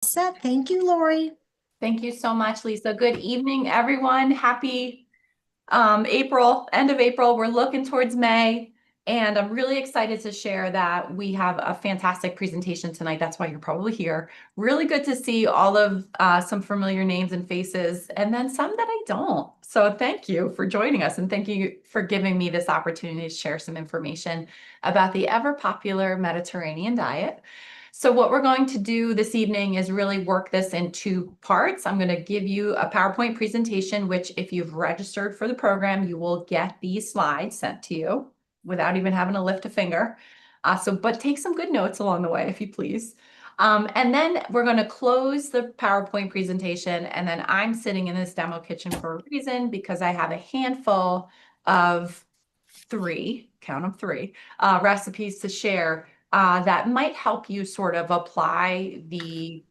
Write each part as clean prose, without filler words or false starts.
Set. Thank you, Lori. Thank you so much, Lisa. Good evening, everyone. Happy April, end of April. We're looking towards May, and I'm really excited to share that we have a fantastic presentation tonight. That's why you're probably here. Really good to see all of some familiar names and faces, and then some that I don't. So thank you for joining us, and thank you for giving me this opportunity to share some information about the ever popular Mediterranean diet. So what we're going to do this evening is really work this in two parts. I'm going to give you a PowerPoint presentation, which if you've registered for the program, you will get these slides sent to you without even having to lift a finger. But take some good notes along the way, if you please. And then we're going to close the PowerPoint presentation. And then I'm sitting in this demo kitchen for a reason, because I have a handful of count them three, recipes to share that might help you sort of apply the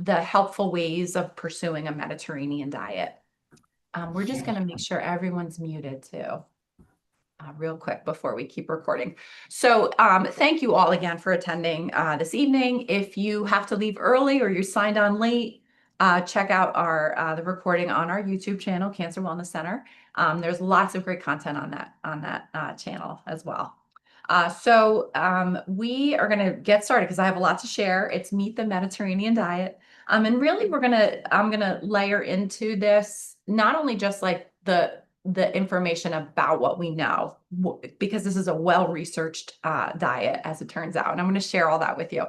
helpful ways of pursuing a Mediterranean diet. We're just going to make sure everyone's muted too. Real quick before we keep recording. So thank you all again for attending this evening. If you have to leave early or you signed on late, check out the recording on our YouTube channel, Cancer Wellness Center. There's lots of great content on that channel as well. We are going to get started because I have a lot to share. It's Meet the Mediterranean Diet. And really I'm gonna layer into this not only just like the information about what we know, because this is a well-researched diet, as it turns out, and I'm going to share all that with you.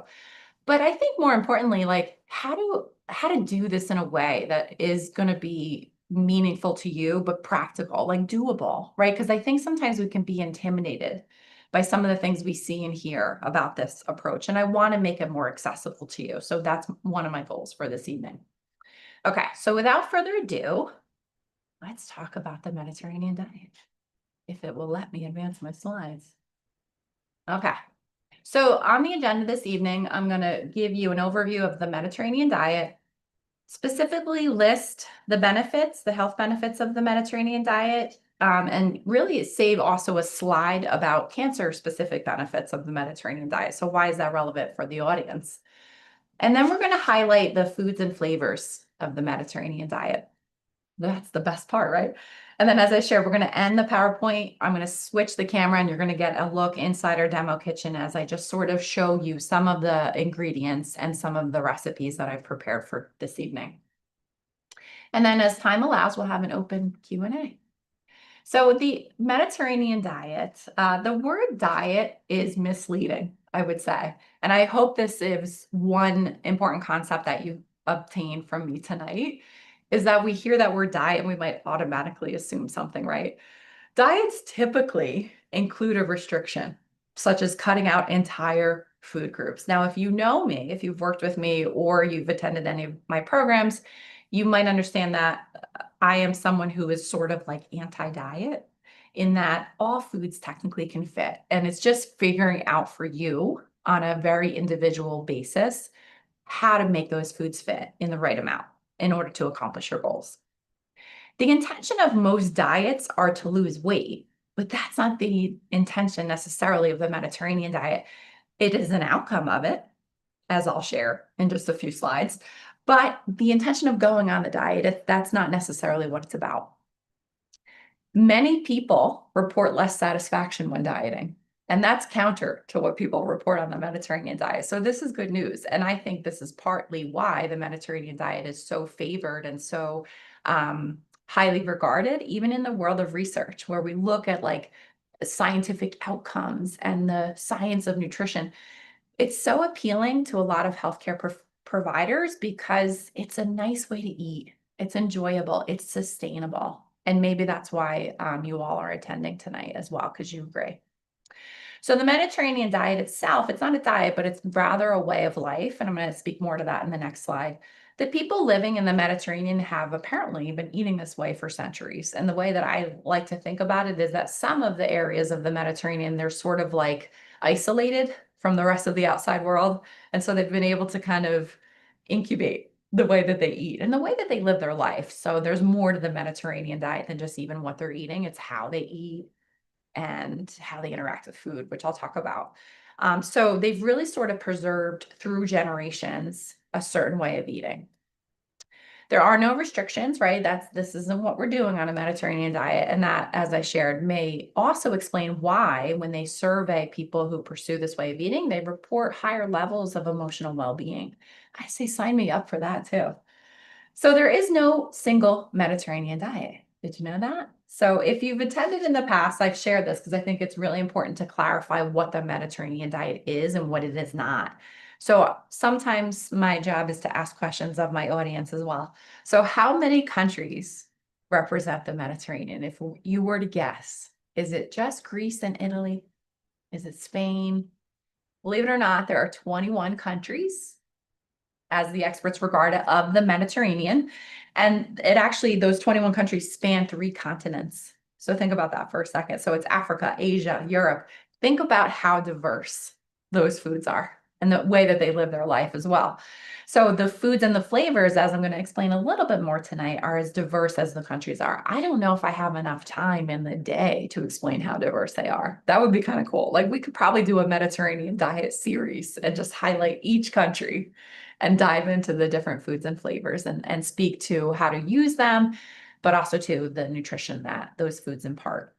But I think more importantly, like how to do this in a way that is going to be meaningful to you, but practical, like doable, right? Because I think sometimes we can be intimidated by some of the things we see and hear about this approach, and I want to make it more accessible to you. So that's one of my goals for this evening. Okay, so without further ado, let's talk about the Mediterranean diet, if it will let me advance my slides. Okay, so on the agenda this evening, I'm going to give you an overview of the Mediterranean diet, specifically list the benefits, the health benefits of the Mediterranean diet, and really save also a slide about cancer-specific benefits of the Mediterranean diet. So why is that relevant for the audience? And then we're going to highlight the foods and flavors of the Mediterranean diet. That's the best part, right? And then as I share, we're going to end the PowerPoint. I'm going to switch the camera and you're going to get a look inside our demo kitchen as I just sort of show you some of the ingredients and some of the recipes that I've prepared for this evening. And then as time allows, we'll have an open Q&A. So the Mediterranean diet, the word diet is misleading, I would say. And I hope this is one important concept that you obtain from me tonight, is that we hear that word diet and we might automatically assume something, right? Diets typically include a restriction, such as cutting out entire food groups. Now, if you know me, if you've worked with me or you've attended any of my programs, you might understand that I am someone who is sort of like anti-diet, in that all foods technically can fit. And it's just figuring out for you on a very individual basis how to make those foods fit in the right amount in order to accomplish your goals. The intention of most diets are to lose weight, but that's not the intention necessarily of the Mediterranean diet. It is an outcome of it, as I'll share in just a few slides. But the intention of going on the diet, that's not necessarily what it's about. Many people report less satisfaction when dieting, and that's counter to what people report on the Mediterranean diet. So this is good news. And I think this is partly why the Mediterranean diet is so favored and so highly regarded, even in the world of research, where we look at like scientific outcomes and the science of nutrition. It's so appealing to a lot of healthcare providers because it's a nice way to eat. It's enjoyable, it's sustainable. And maybe that's why you all are attending tonight as well, because you agree. So the Mediterranean diet itself, it's not a diet, but it's rather a way of life. And I'm going to speak more to that in the next slide. The people living in the Mediterranean have apparently been eating this way for centuries. And the way that I like to think about it is that some of the areas of the Mediterranean, they're sort of like isolated from the rest of the outside world. And so they've been able to kind of incubate the way that they eat and the way that they live their life. So there's more to the Mediterranean diet than just even what they're eating. It's how they eat and how they interact with food, which I'll talk about. So they've really sort of preserved through generations a certain way of eating. There are no restrictions, right? This isn't what we're doing on a Mediterranean diet. And that, as I shared, may also explain why when they survey people who pursue this way of eating, they report higher levels of emotional well-being. I say sign me up for that too. So there is no single Mediterranean diet. Did you know that? So if you've attended in the past, I've shared this because I think it's really important to clarify what the Mediterranean diet is and what it is not. So sometimes my job is to ask questions of my audience as well. So how many countries represent the Mediterranean? If you were to guess, is it just Greece and Italy? Is it Spain? Believe it or not, there are 21 countries as the experts regard it, of the Mediterranean. And it actually, those 21 countries span 3 continents. So think about that for a second. So it's Africa, Asia, Europe. Think about how diverse those foods are and the way that they live their life as well. So the foods and the flavors, as I'm going to explain a little bit more tonight, are as diverse as the countries are. I don't know if I have enough time in the day to explain how diverse they are. That would be kind of cool. Like we could probably do a Mediterranean diet series and just highlight each country and dive into the different foods and flavors and speak to how to use them, but also to the nutrition that those foods impart.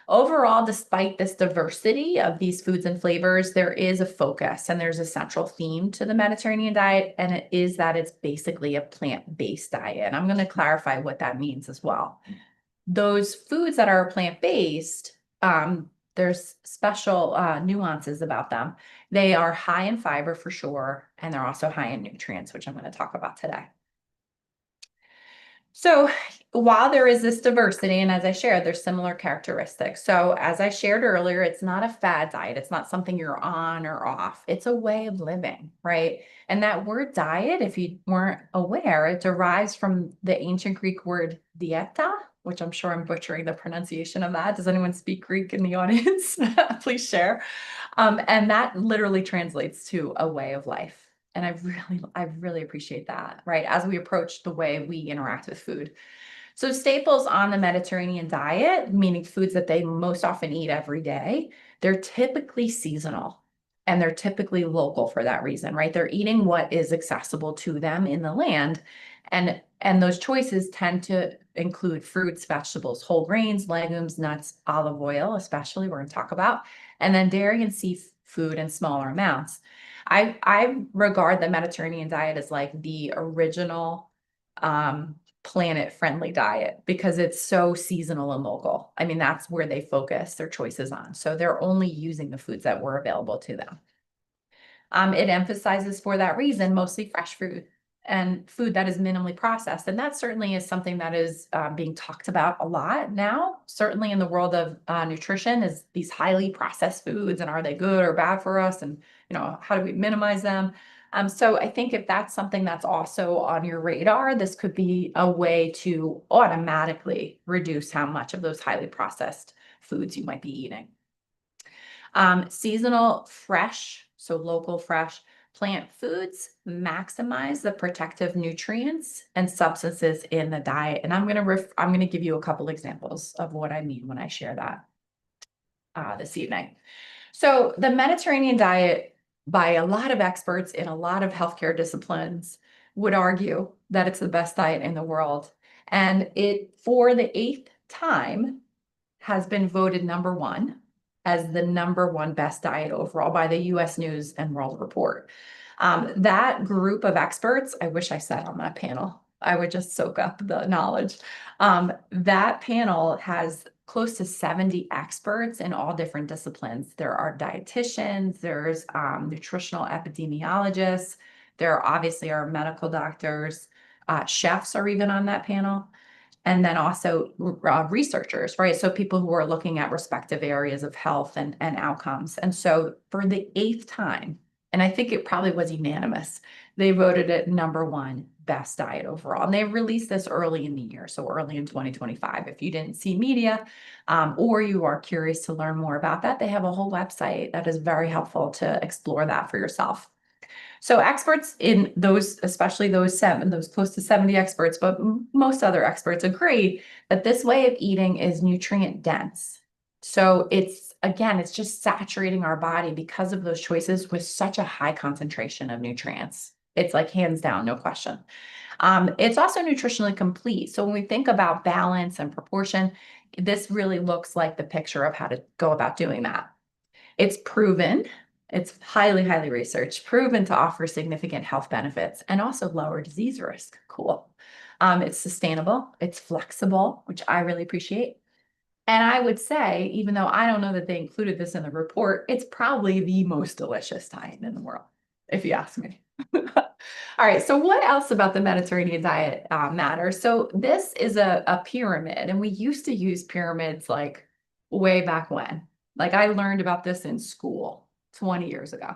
Overall, despite this diversity of these foods and flavors, there is a focus and there's a central theme to the Mediterranean diet, and it is that it's basically a plant-based diet. And I'm going to clarify what that means as well. Those foods that are plant-based, there's special nuances about them. They are high in fiber for sure, and they're also high in nutrients, which I'm going to talk about today. So while there is this diversity, and as I shared, there's similar characteristics. So as I shared earlier, it's not a fad diet. It's not something you're on or off. It's a way of living, right? And that word diet, if you weren't aware, it derives from the ancient Greek word dieta, which I'm sure I'm butchering the pronunciation of that. Does anyone speak Greek in the audience? Please share. And that literally translates to a way of life. And I really appreciate that, right? As we approach the way we interact with food. So staples on the Mediterranean diet, meaning foods that they most often eat every day, they're typically seasonal and they're typically local for that reason, right? They're eating what is accessible to them in the land. And those choices tend to include fruits, vegetables, whole grains, legumes, nuts, olive oil, especially we're going to talk about, and then dairy and seafood in smaller amounts. I regard the Mediterranean diet as like the original planet-friendly diet because it's so seasonal and local. I mean, that's where they focus their choices on. So they're only using the foods that were available to them. It emphasizes for that reason mostly fresh food and food that is minimally processed. And that certainly is something that is being talked about a lot now, certainly in the world of nutrition, is these highly processed foods and are they good or bad for us? And, you know, how do we minimize them? So I think if that's something that's also on your radar, this could be a way to automatically reduce how much of those highly processed foods you might be eating. Seasonal fresh, so local fresh plant foods maximize the protective nutrients and substances in the diet. And I'm going to give you a couple examples of what I mean when I share that this evening. So the Mediterranean diet, by a lot of experts in a lot of healthcare disciplines, would argue that it's the best diet in the world. And it, for the 8th time, has been voted #1 as the #1 best diet overall by the US News and World Report. That group of experts, I wish I sat on that panel. I would just soak up the knowledge. That panel has close to 70 experts in all different disciplines. There are dietitians, there's nutritional epidemiologists, there obviously are medical doctors, chefs are even on that panel. And then also researchers, right? So people who are looking at respective areas of health and outcomes. And so for the 8th time, and I think it probably was unanimous, they voted it #1 best diet overall. And they released this early in the year, so early in 2025. If you didn't see media or you are curious to learn more about that, they have a whole website that is very helpful to explore that for yourself. So experts in those, especially those close to 70 experts, but most other experts agree that this way of eating is nutrient dense. So it's just saturating our body because of those choices with such a high concentration of nutrients. It's like hands down, no question. It's also nutritionally complete. So when we think about balance and proportion, this really looks like the picture of how to go about doing that. It's proven, it's highly, highly researched, proven to offer significant health benefits and also lower disease risk. Cool. It's sustainable, it's flexible, which I really appreciate. And I would say, even though I don't know that they included this in the report, it's probably the most delicious diet in the world, if you ask me. All right, so what else about the Mediterranean diet matters? So this is a pyramid, and we used to use pyramids like way back when. Like I learned about this in school 20 years ago.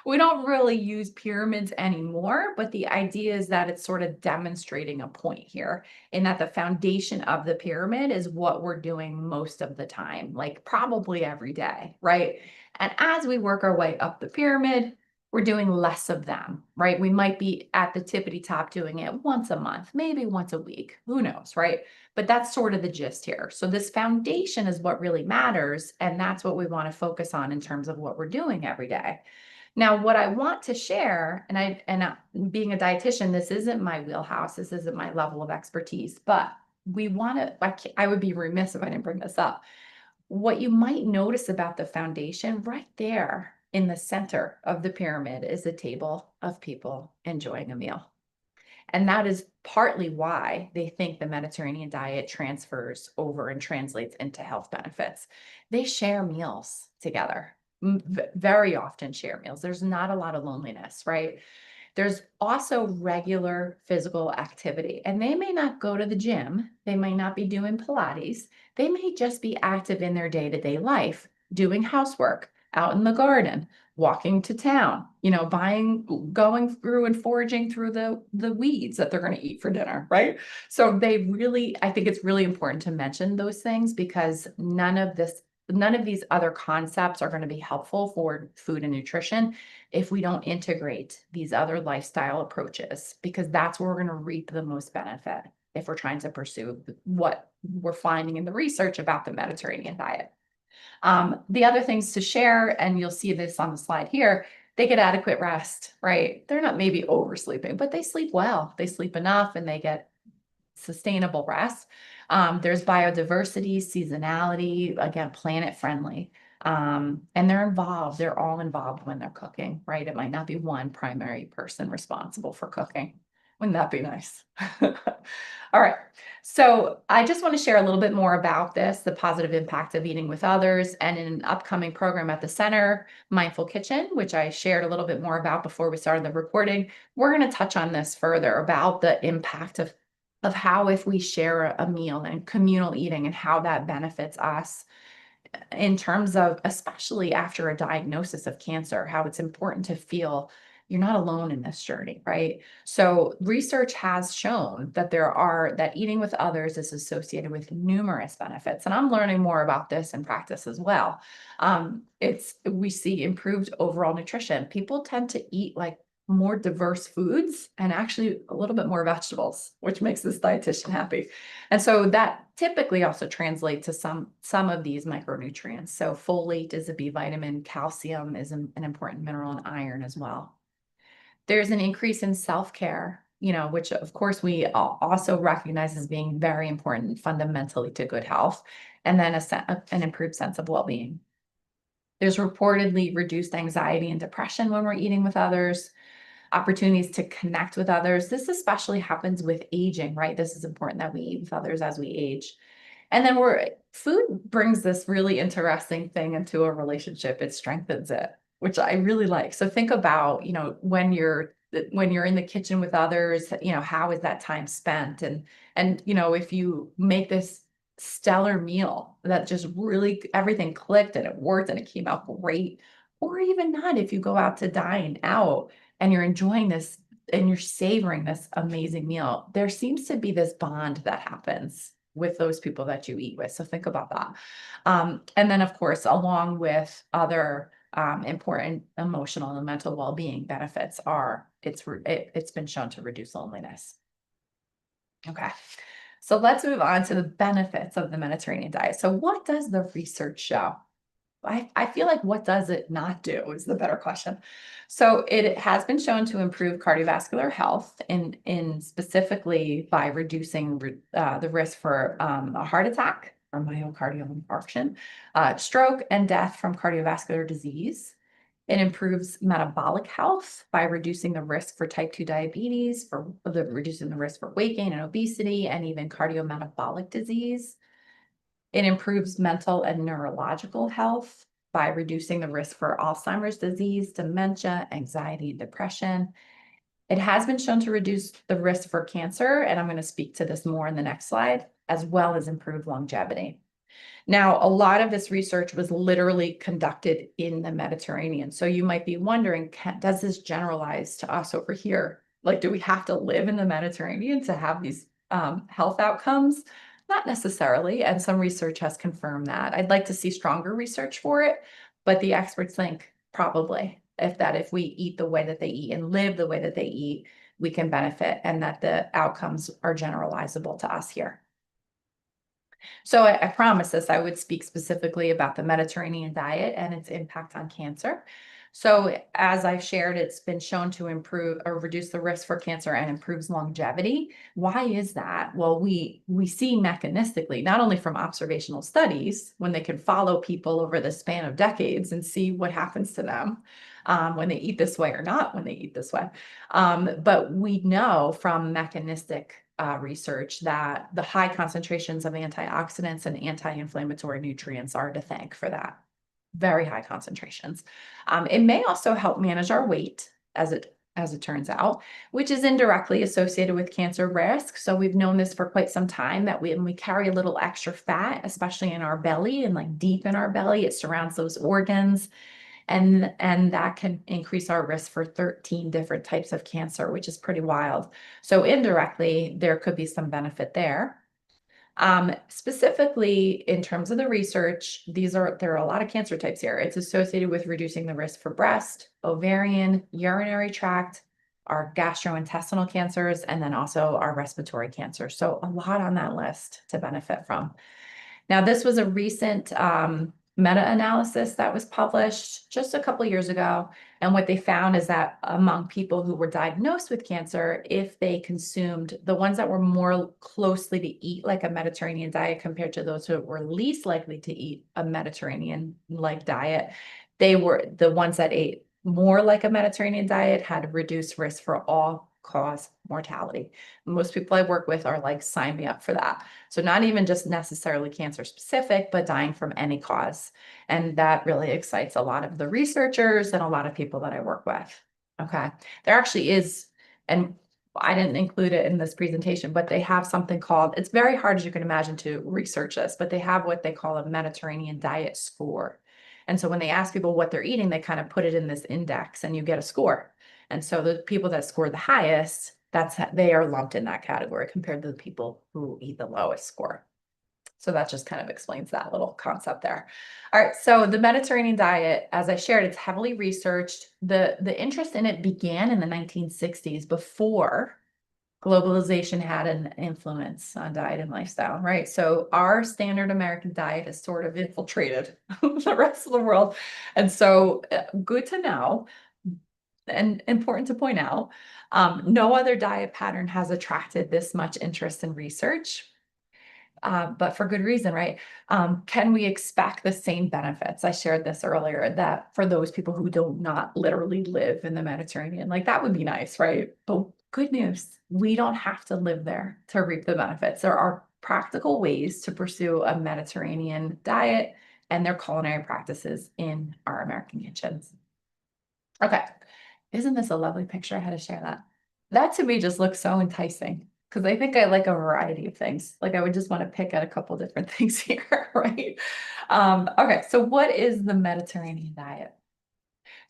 We don't really use pyramids anymore, but the idea is that it's sort of demonstrating a point here in that the foundation of the pyramid is what we're doing most of the time, like probably every day, right? And as we work our way up the pyramid, we're doing less of them, right? We might be at the tippity top doing it once a month, maybe once a week, who knows, right? But that's sort of the gist here. So this foundation is what really matters. And that's what we want to focus on in terms of what we're doing every day. Now, what I want to share, being a dietitian, this isn't my wheelhouse, this isn't my level of expertise, but we want to, I would be remiss if I didn't bring this up. What you might notice about the foundation right there in the center of the pyramid is a table of people enjoying a meal. And that is partly why they think the Mediterranean diet transfers over and translates into health benefits. They share meals together, very often share meals. There's not a lot of loneliness, right? There's also regular physical activity, and they may not go to the gym. They may not be doing Pilates. They may just be active in their day-to-day life, doing housework, out in the garden, walking to town, going through and foraging through the weeds that they're going to eat for dinner, right? So I think it's really important to mention those things because none of these other concepts are going to be helpful for food and nutrition if we don't integrate these other lifestyle approaches, because that's where we're going to reap the most benefit if we're trying to pursue what we're finding in the research about the Mediterranean diet. The other things to share, and you'll see this on the slide here, they get adequate rest, right? They're not maybe oversleeping, but they sleep well. They sleep enough and they get sustainable rest. There's biodiversity, seasonality, again, planet friendly. And they're all involved when they're cooking, right? It might not be one primary person responsible for cooking. Wouldn't that be nice? All right. So I just want to share a little bit more about this, the positive impact of eating with others, and in an upcoming program at the center, Mindful Kitchen, which I shared a little bit more about before we started the recording. We're going to touch on this further about the impact of how if we share a meal and communal eating and how that benefits us in terms of, especially after a diagnosis of cancer, how it's important to feel you're not alone in this journey, right? So research has shown that eating with others is associated with numerous benefits. And I'm learning more about this in practice as well. We see improved overall nutrition. People tend to eat like more diverse foods and actually a little bit more vegetables, which makes this dietitian happy. And so that typically also translates to some of these micronutrients. So folate is a B vitamin, calcium is an important mineral, and iron as well. There's an increase in self-care, which of course we also recognize as being very important fundamentally to good health, and then an improved sense of well-being. There's reportedly reduced anxiety and depression when we're eating with others, opportunities to connect with others. This especially happens with aging, right? This is important that we eat with others as we age. And then food brings this really interesting thing into a relationship. It strengthens it, which I really like. So think about, when you're in the kitchen with others, how is that time spent? And if you make this stellar meal that just really everything clicked and it worked and it came out great, or even not, if you go out to dine out and you're enjoying this and you're savoring this amazing meal, there seems to be this bond that happens with those people that you eat with. So think about that. And then of course, along with other important emotional and mental well-being benefits it's been shown to reduce loneliness. Okay. So let's move on to the benefits of the Mediterranean diet. So what does the research show? I feel like what does it not do is the better question. So it has been shown to improve cardiovascular health in specifically by reducing the risk for a heart attack or myocardial infarction, stroke, and death from cardiovascular disease. It improves metabolic health by reducing the risk for type 2 diabetes, reducing the risk for weight gain and obesity, and even cardiometabolic disease. It improves mental and neurological health by reducing the risk for Alzheimer's disease, dementia, anxiety, and depression. It has been shown to reduce the risk for cancer, and I'm going to speak to this more in the next slide, as well as improve longevity. Now, a lot of this research was literally conducted in the Mediterranean. So you might be wondering, does this generalize to us over here? Like, do we have to live in the Mediterranean to have these health outcomes? Not necessarily. And some research has confirmed that. I'd like to see stronger research for it, but the experts think probably if we eat the way that they eat and live the way that they eat, we can benefit and that the outcomes are generalizable to us here. So I promised this, I would speak specifically about the Mediterranean diet and its impact on cancer. So as I've shared, it's been shown to improve or reduce the risk for cancer and improves longevity. Why is that? Well, we see mechanistically, not only from observational studies, when they can follow people over the span of decades and see what happens to them when they eat this way or not when they eat this way. But we know from mechanistic research that the high concentrations of antioxidants and anti-inflammatory nutrients are to thank for that. Very high concentrations. It may also help manage our weight, as it turns out, which is indirectly associated with cancer risk. So we've known this for quite some time that when we carry a little extra fat, especially in our belly and like deep in our belly, it surrounds those organs. And that can increase our risk for 13 different types of cancer, which is pretty wild. So indirectly, there could be some benefit there. Specifically, in terms of the research, there are a lot of cancer types here. It's associated with reducing the risk for breast, ovarian, urinary tract, our gastrointestinal cancers, and then also our respiratory cancer. So a lot on that list to benefit from. Now, this was a recent meta-analysis that was published just a couple years ago. And what they found is that among people who were diagnosed with cancer, if they consumed the ones that were more closely to eat like a Mediterranean diet compared to those who were least likely to eat a Mediterranean-like diet, they were the ones that ate more like a Mediterranean diet had reduced risk for all-cause mortality. Most people I work with are like, sign me up for that. So not even just necessarily cancer specific, but dying from any cause. And that really excites a lot of the researchers and a lot of people that I work with. Okay. There actually is, and I didn't include it in this presentation, but they have something called, it's very hard as you can imagine to research this, but they have what they call a Mediterranean diet score. And so when they ask people what they're eating, they kind of put it in this index and you get a score. And so the people that score the highest, they are lumped in that category compared to the people who eat the lowest score. So that just kind of explains that little concept there. All right, so the Mediterranean diet, as I shared, it's heavily researched. The interest in it began in the 1960s before globalization had an influence on diet and lifestyle, right? So our standard American diet has sort of infiltrated the rest of the world. And so good to know and important to point out, no other diet pattern has attracted this much interest in research. But for good reason, right? Can we expect the same benefits? I shared this earlier that for those people who do not literally live in the Mediterranean, like that would be nice, right? But good news, we don't have to live there to reap the benefits. There are practical ways to pursue a Mediterranean diet and their culinary practices in our American kitchens. Okay. Isn't this a lovely picture? I had to share that. That to me just looks so enticing because I think I like a variety of things. Like I would just want to pick at a couple different things here, right? Okay, so what is the Mediterranean diet?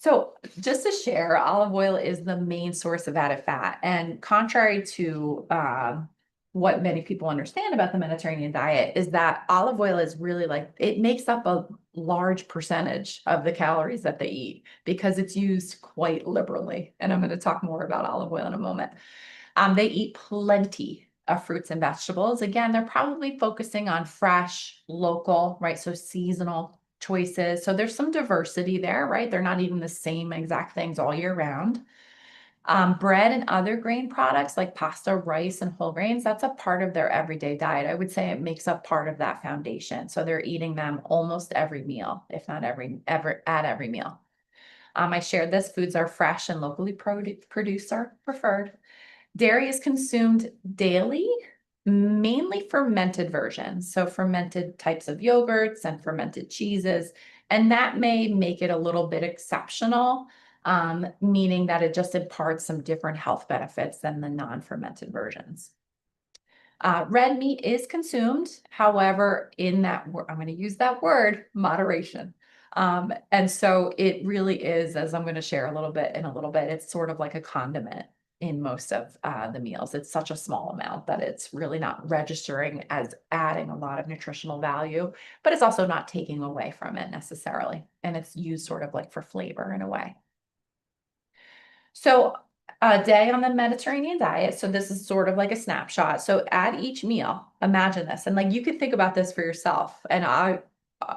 So just to share, olive oil is the main source of added fat. And contrary to what many people understand about the Mediterranean diet is that olive oil is really like, it makes up a large percentage of the calories that they eat because it's used quite liberally. And I'm going to talk more about olive oil in a moment. They eat plenty of fruits and vegetables. Again, they're probably focusing on fresh, local, right? So seasonal choices. So there's some diversity there, right? They're not eating the same exact things all year round. Bread and other grain products like pasta, rice, and whole grains, that's a part of their everyday diet. I would say it makes up part of that foundation. So they're eating them almost every meal, if not ever at every meal. I shared this, foods are fresh and locally produced are preferred. Dairy is consumed daily, mainly fermented versions. So fermented types of yogurts and fermented cheeses. And that may make it a little bit exceptional, meaning that it just imparts some different health benefits than the non-fermented versions. Red meat is consumed, however, in that I'm going to use that word, moderation. And so it really is, as I'm going to share a little bit in a little bit, it's sort of like a condiment in most of the meals. It's such a small amount that it's really not registering as adding a lot of nutritional value, but it's also not taking away from it necessarily. And it's used sort of like for flavor in a way. So a day on the Mediterranean diet. So this is sort of like a snapshot. So at each meal, imagine this, and like you can think about this for yourself. And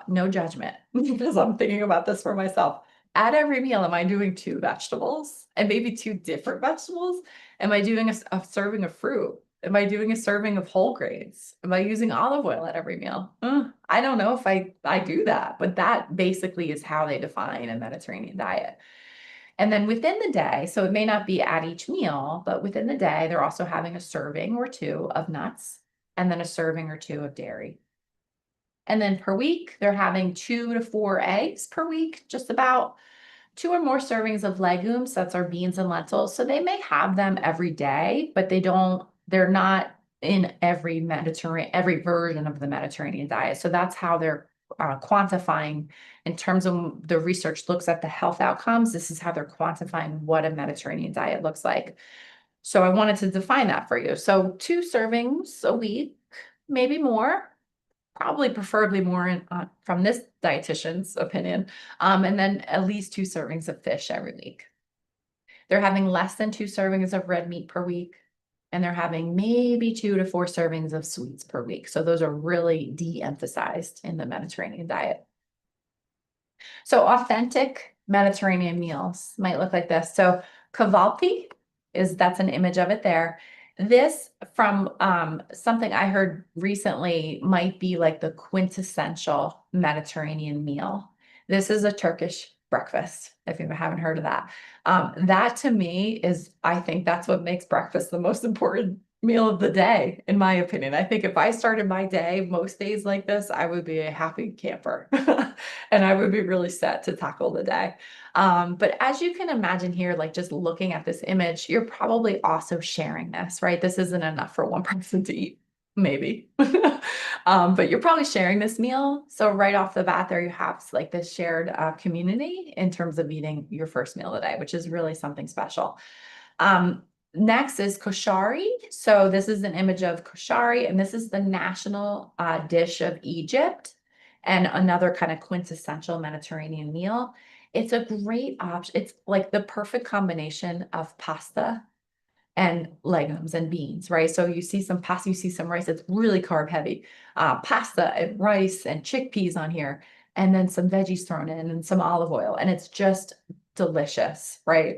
no judgment because I'm thinking about this for myself. At every meal, am I doing 2 vegetables and maybe 2 different vegetables? Am I doing a serving of fruit? Am I doing a serving of whole grains? Am I using olive oil at every meal? I don't know if I do that, but that basically is how they define a Mediterranean diet. And then within the day, so it may not be at each meal, but within the day, they're also having a serving or 2 of nuts and then a serving or 2 of dairy. And then per week, they're having 2 to 4 eggs per week, just about 2 or more servings of legumes. That's our beans and lentils. So they may have them every day, but they're not in every version of the Mediterranean diet. So that's how they're quantifying in terms of the research looks at the health outcomes. This is how they're quantifying what a Mediterranean diet looks like. So I wanted to define that for you. So 2 servings a week, maybe more, probably preferably more from this dietitian's opinion, and then at least 2 servings of fish every week. They're having less than 2 servings of red meat per week, and they're having maybe 2 to 4 servings of sweets per week. So those are really de-emphasized in the Mediterranean diet. So authentic Mediterranean meals might look like this. So kavalpi that's an image of it there. This from something I heard recently might be like the quintessential Mediterranean meal. This is a Turkish breakfast, if you haven't heard of that. That to me I think that's what makes breakfast the most important meal of the day, in my opinion. I think if I started my day most days like this, I would be a happy camper and I would be really set to tackle the day. But as you can imagine here, like just looking at this image, you're probably also sharing this, right? This isn't enough for one person to eat, maybe. But you're probably sharing this meal. So right off the bat there, you have like this shared community in terms of eating your first meal of the day, which is really something special. Next is koshari. So this is an image of koshari, and this is the national dish of Egypt and another kind of quintessential Mediterranean meal. It's a great option. It's like the perfect combination of pasta and legumes and beans, right? So you see some pasta, you see some rice. It's really carb heavy. Pasta and rice and chickpeas on here, and then some veggies thrown in and some olive oil, and it's just delicious, right?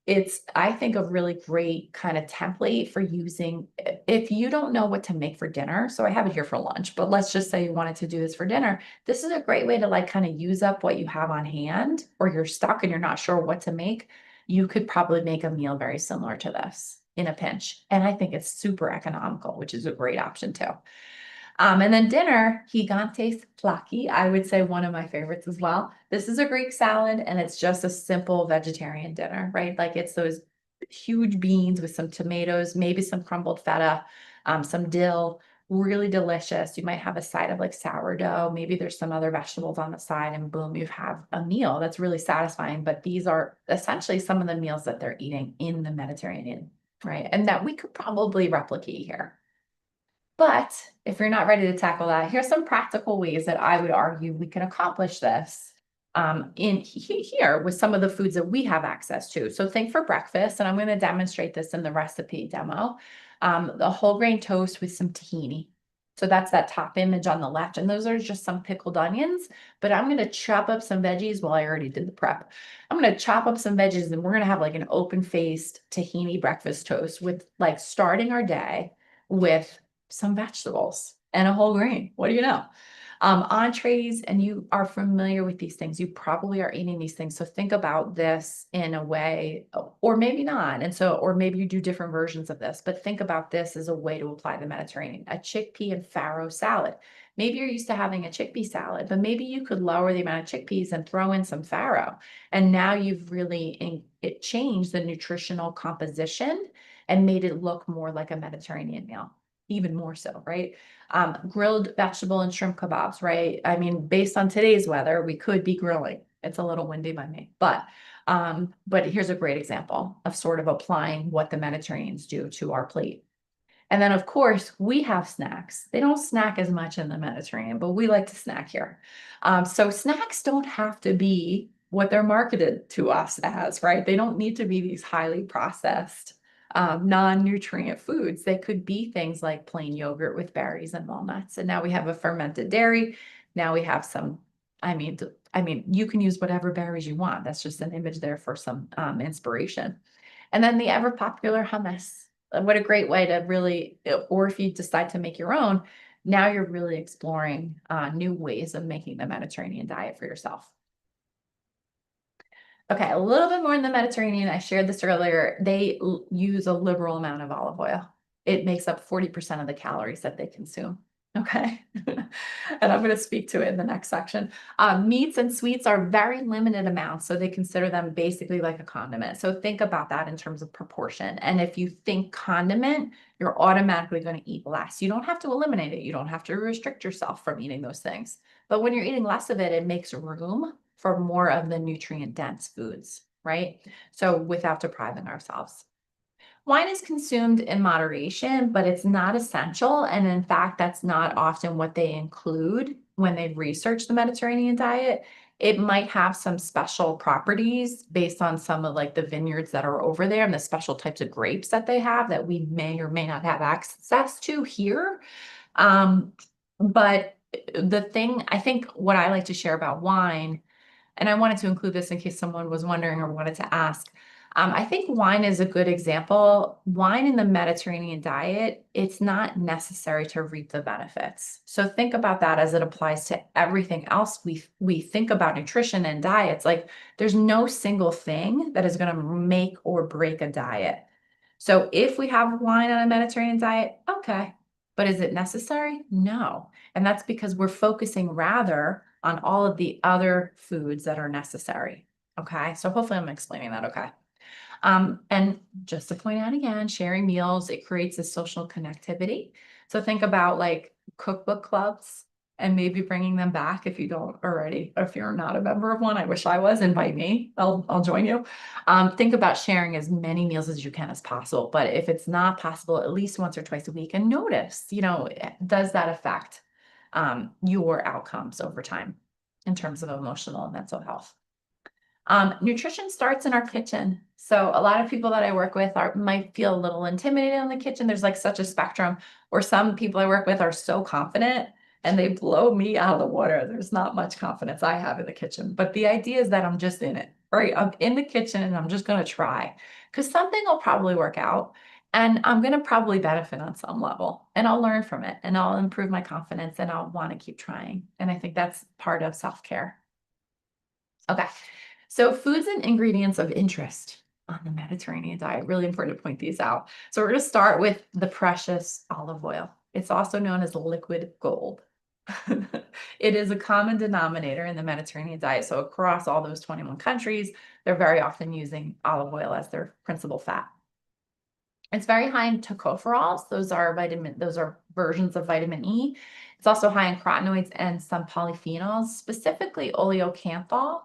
It's, I think, a really great kind of template for using if you don't know what to make for dinner. So I have it here for lunch, but let's just say you wanted to do this for dinner. This is a great way to like kind of use up what you have on hand, or you're stuck and you're not sure what to make. You could probably make a meal very similar to this in a pinch. And I think it's super economical, which is a great option too. And then dinner, gigantes plaki, I would say one of my favorites as well. This is a Greek salad, and it's just a simple vegetarian dinner, right? Like it's those huge beans with some tomatoes, maybe some crumbled feta, some dill, really delicious. You might have a side of like sourdough. Maybe there's some other vegetables on the side, and boom, you have a meal that's really satisfying. But these are essentially some of the meals that they're eating in the Mediterranean, right? And that we could probably replicate here. But if you're not ready to tackle that, here's some practical ways that I would argue we can accomplish this here with some of the foods that we have access to. So think for breakfast, and I'm going to demonstrate this in the recipe demo. The whole grain toast with some tahini. So that's that top image on the left. And those are just some pickled onions, but I'm going to chop up some veggies. Well, I already did the prep. I'm going to chop up some veggies and we're going to have like an open-faced tahini breakfast toast with like starting our day with some vegetables and a whole grain. What do you know? Entrees, and you are familiar with these things. You probably are eating these things. So think about this in a way, or maybe not. And so, or maybe you do different versions of this, but think about this as a way to apply the Mediterranean, a chickpea and farro salad. Maybe you're used to having a chickpea salad, but maybe you could lower the amount of chickpeas and throw in some farro. And now you've really it changed the nutritional composition and made it look more like a Mediterranean meal, even more so, right? Grilled vegetable and shrimp kebabs, right? I mean, based on today's weather, we could be grilling. It's a little windy by me, but here's a great example of sort of applying what the Mediterraneans do to our plate. And then, of course, we have snacks. They don't snack as much in the Mediterranean, but we like to snack here. So snacks don't have to be what they're marketed to us as, right? They don't need to be these highly processed, non-nutrient foods. They could be things like plain yogurt with berries and walnuts. And now we have a fermented dairy. Now we have some, I mean, you can use whatever berries you want. That's just an image there for some inspiration. And then the ever popular hummus. What a great way to really, or if you decide to make your own, now you're really exploring new ways of making the Mediterranean diet for yourself. Okay, a little bit more in the Mediterranean. I shared this earlier. They use a liberal amount of olive oil. It makes up 40% of the calories that they consume. Okay. And I'm going to speak to it in the next section. Meats and sweets are very limited amounts, so they consider them basically like a condiment. So think about that in terms of proportion. And if you think condiment, you're automatically going to eat less. You don't have to eliminate it. You don't have to restrict yourself from eating those things. But when you're eating less of it, it makes room for more of the nutrient dense foods, right? So without depriving ourselves. Wine is consumed in moderation, but it's not essential. And in fact, that's not often what they include when they research the Mediterranean diet. It might have some special properties based on some of like the vineyards that are over there and the special types of grapes that they have that we may or may not have access to here. But the thing, I think what I like to share about wine, and I wanted to include this in case someone was wondering or wanted to ask. I think wine is a good example. Wine in the Mediterranean diet, it's not necessary to reap the benefits. So think about that as it applies to everything else we think about nutrition and diets. Like there's no single thing that is going to make or break a diet. So if we have wine on a Mediterranean diet, okay. But is it necessary? No. And that's because we're focusing rather on all of the other foods that are necessary. Okay. So hopefully I'm explaining that okay. And just to point out again, sharing meals, it creates a social connectivity. So think about like cookbook clubs and maybe bringing them back if you don't already, or if you're not a member of one. I wish I was. Invite me. I'll join you. Think about sharing as many meals as you can as possible. But if it's not possible, at least once or twice a week, and notice, does that affect your outcomes over time in terms of emotional and mental health? Nutrition starts in our kitchen. So a lot of people that I work with might feel a little intimidated in the kitchen. There's like such a spectrum, or some people I work with are so confident and they blow me out of the water. There's not much confidence I have in the kitchen, but the idea is that I'm just in it, right? I'm in the kitchen and I'm just going to try because something will probably work out and I'm going to probably benefit on some level and I'll learn from it and I'll improve my confidence and I'll want to keep trying. And I think that's part of self-care. Okay. So foods and ingredients of interest on the Mediterranean diet, really important to point these out. So we're going to start with the precious olive oil. It's also known as liquid gold. It is a common denominator in the Mediterranean diet. So across all those 21 countries, they're very often using olive oil as their principal fat. It's very high in tocopherols. Those are versions of vitamin E. It's also high in carotenoids and some polyphenols, specifically oleocanthal.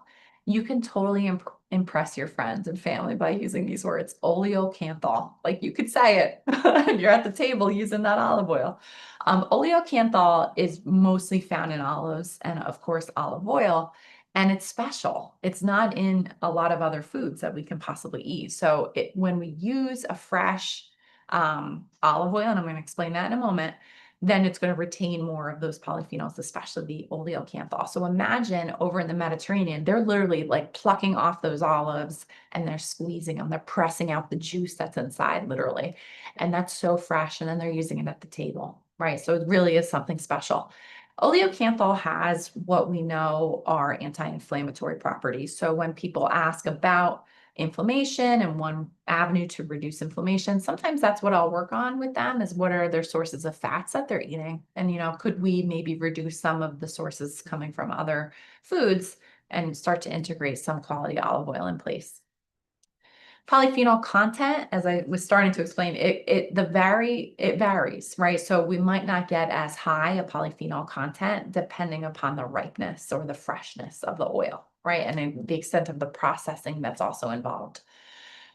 You can totally impress your friends and family by using these words, oleocanthal. Like you could say it, and you're at the table using that olive oil. Oleocanthal is mostly found in olives and, of course, olive oil. And it's special. It's not in a lot of other foods that we can possibly eat. So when we use a fresh olive oil, and I'm going to explain that in a moment, then it's going to retain more of those polyphenols, especially the oleocanthal. So imagine over in the Mediterranean, they're literally like plucking off those olives and they're squeezing them. They're pressing out the juice that's inside, literally. And that's so fresh. And then they're using it at the table, right? So it really is something special. Oleocanthal has what we know are anti-inflammatory properties. So when people ask about inflammation and one avenue to reduce inflammation, sometimes that's what I'll work on with them is what are their sources of fats that they're eating? And, could we maybe reduce some of the sources coming from other foods and start to integrate some quality olive oil in place? Polyphenol content, as I was starting to explain, it varies, right? So we might not get as high a polyphenol content depending upon the ripeness or the freshness of the oil, right? And then the extent of the processing that's also involved.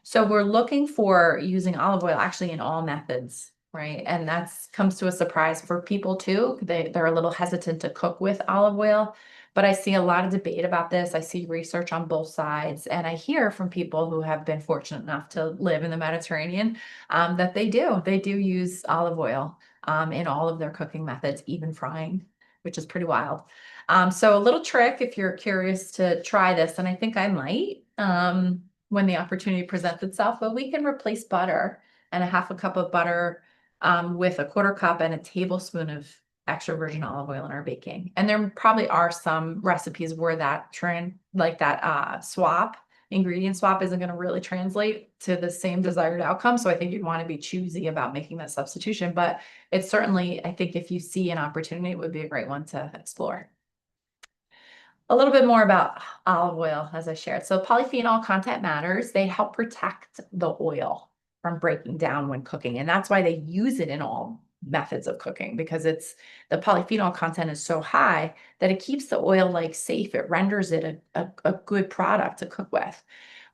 So we're looking for using olive oil actually in all methods, right? And that's comes to a surprise for people too. They're a little hesitant to cook with olive oil, but I see a lot of debate about this. I see research on both sides, and I hear from people who have been fortunate enough to live in the Mediterranean that they do use olive oil in all of their cooking methods, even frying, which is pretty wild. So a little trick if you're curious to try this, and I think I might. When the opportunity presents itself, but we can replace butter and a half a cup of butter with a quarter cup and a tablespoon of extra virgin olive oil in our baking. And there probably are some recipes where that ingredient swap isn't going to really translate to the same desired outcome. So I think you'd want to be choosy about making that substitution. But it's certainly, I think if you see an opportunity, it would be a great one to explore. A little bit more about olive oil, as I shared. So polyphenol content matters. They help protect the oil from breaking down when cooking. And that's why they use it in all methods of cooking, because the polyphenol content is so high that it keeps the oil like safe. It renders it a good product to cook with.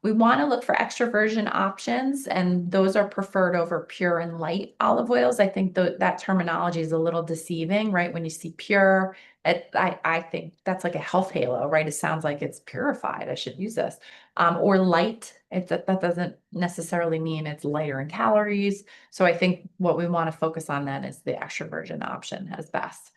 We want to look for extra virgin options, and those are preferred over pure and light olive oils. I think that terminology is a little deceiving, right? When you see pure, I think that's like a health halo, right? It sounds like it's purified. I should use this. Or light, that doesn't necessarily mean it's lighter in calories. So I think what we want to focus on then is the extra virgin option as best.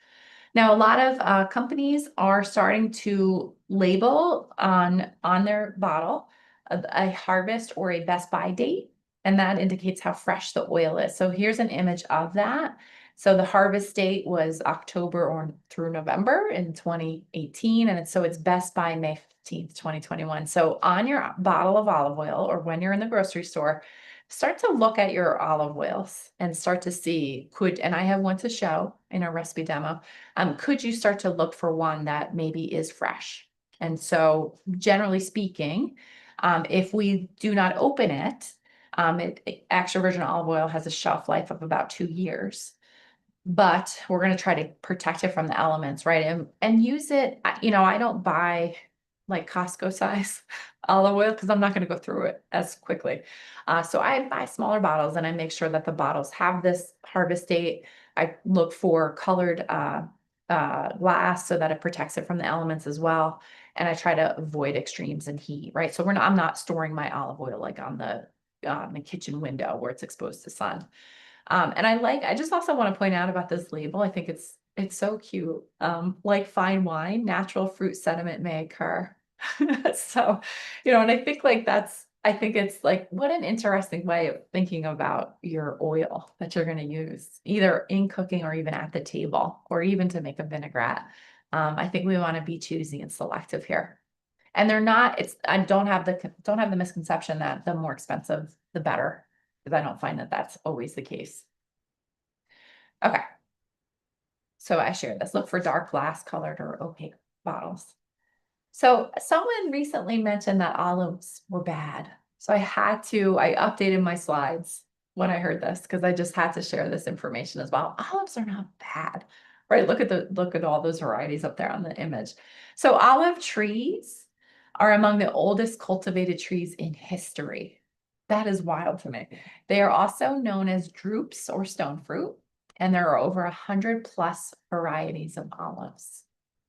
Now, a lot of companies are starting to label on their bottle a harvest or a best by date, and that indicates how fresh the oil is. So here's an image of that. So the harvest date was October or through November in 2018, and it's best by May 15th, 2021. So on your bottle of olive oil or when you're in the grocery store, start to look at your olive oils and start to see and I have one to show in a recipe demo. Could you start to look for one that maybe is fresh? And so generally speaking, if we do not open it, extra virgin olive oil has a shelf life of about 2 years, but we're going to try to protect it from the elements, right? And use it. I don't buy like Costco size olive oil because I'm not going to go through it as quickly. So I buy smaller bottles and I make sure that the bottles have this harvest date. I look for colored glass so that it protects it from the elements as well. And I try to avoid extremes in heat, right? So I'm not storing my olive oil like on the kitchen window where it's exposed to sun. And I just also want to point out about this label. I think it's so cute. Like fine wine, natural fruit sediment may occur. So, and I think I think it's like, what an interesting way of thinking about your oil that you're going to use either in cooking or even at the table or even to make a vinaigrette. I think we want to be choosy and selective here. And they're not, I don't have the misconception that the more expensive, the better, because I don't find that that's always the case. Okay. So I shared this. Look for dark glass colored or opaque bottles. So someone recently mentioned that olives were bad. So I updated my slides when I heard this because I just had to share this information as well. Olives are not bad, right? Look at all those varieties up there on the image. So olive trees are among the oldest cultivated trees in history. That is wild to me. They are also known as drupes or stone fruit, and there are over 100 plus varieties of olives.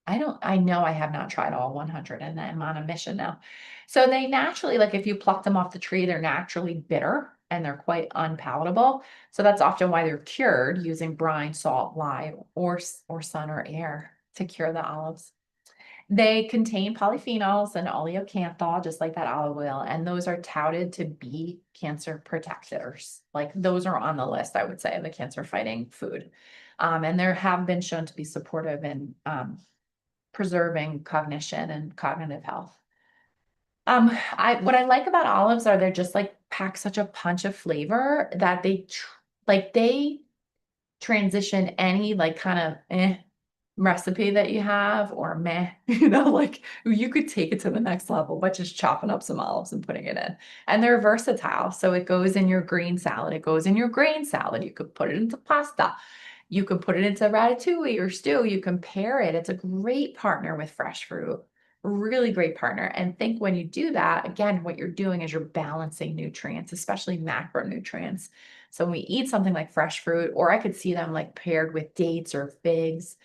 I know I have not tried all 100 and I'm on a mission now. So they naturally, like if you pluck them off the tree, they're naturally bitter. and they're quite unpalatable. So that's often why they're cured using brine, salt, lye, or sun or air to cure the olives. They contain polyphenols and oleocanthal, just like that olive oil, and those are touted to be cancer protectors. Like those are on the list, I would say, of the cancer fighting food. And there have been shown to be supportive in preserving cognition and cognitive health. What I like about olives are they're just like pack such a punch of flavor that they transition any like kind of recipe that you have or meh, like you could take it to the next level by just chopping up some olives and putting it in. And they're versatile. So it goes in your green salad, it goes in your grain salad. You could put it into pasta. You could put it into ratatouille or stew. You can pair it. It's a great partner with fresh fruit. Really great partner. And think when you do that, again, what you're doing is you're balancing nutrients, especially macronutrients. So when we eat something like fresh fruit, or I could see them like paired with dates or figs,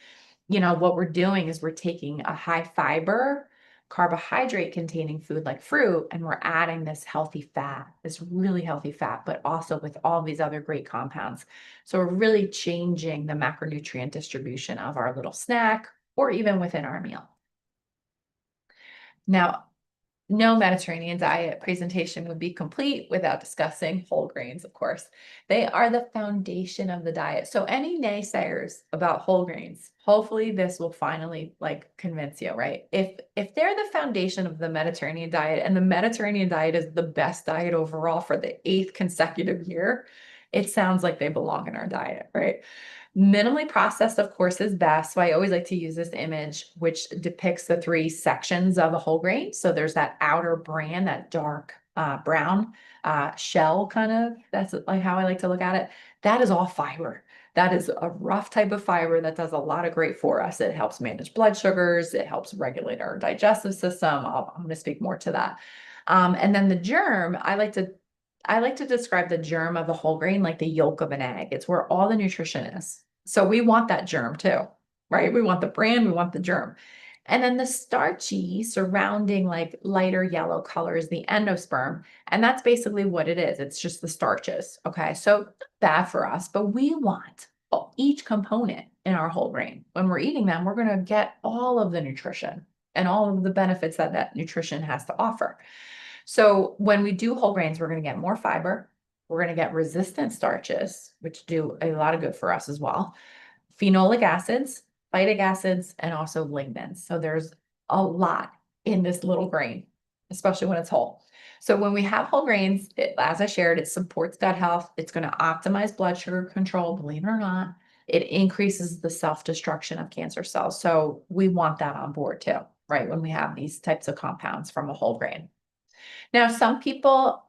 what we're doing is we're taking a high fiber, carbohydrate containing food like fruit, and we're adding this healthy fat, this really healthy fat, but also with all these other great compounds. So we're really changing the macronutrient distribution of our little snack or even within our meal. Now, no Mediterranean diet presentation would be complete without discussing whole grains, of course. They are the foundation of the diet. So any naysayers about whole grains, hopefully this will finally like convince you, right? If they're the foundation of the Mediterranean diet and the Mediterranean diet is the best diet overall for the 8th consecutive year, it sounds like they belong in our diet, right? Minimally processed, of course, is best. So I always like to use this image, which depicts the 3 sections of a whole grain. So there's that outer bran, that dark brown shell kind of, that's like how I like to look at it. That is all fiber. That is a rough type of fiber that does a lot of great for us. It helps manage blood sugars. It helps regulate our digestive system. I'm going to speak more to that. And then the germ, I like to describe the germ of a whole grain like the yolk of an egg. It's where all the nutrition is. So we want that germ too, right? We want the bran, we want the germ. And then the starchy surrounding like lighter yellow color is the endosperm. And that's basically what it is. It's just the starches. Okay. So bad for us, but we want each component in our whole grain. When we're eating them, we're going to get all of the nutrition and all of the benefits that that nutrition has to offer. So when we do whole grains, we're going to get more fiber. We're going to get resistant starches, which do a lot of good for us as well. Phenolic acids, phytic acids, and also lignans. So there's a lot in this little grain, especially when it's whole. So when we have whole grains, as I shared, it supports gut health. It's going to optimize blood sugar control, believe it or not. It increases the self-destruction of cancer cells. So we want that on board too, right? When we have these types of compounds from a whole grain. Now, some people,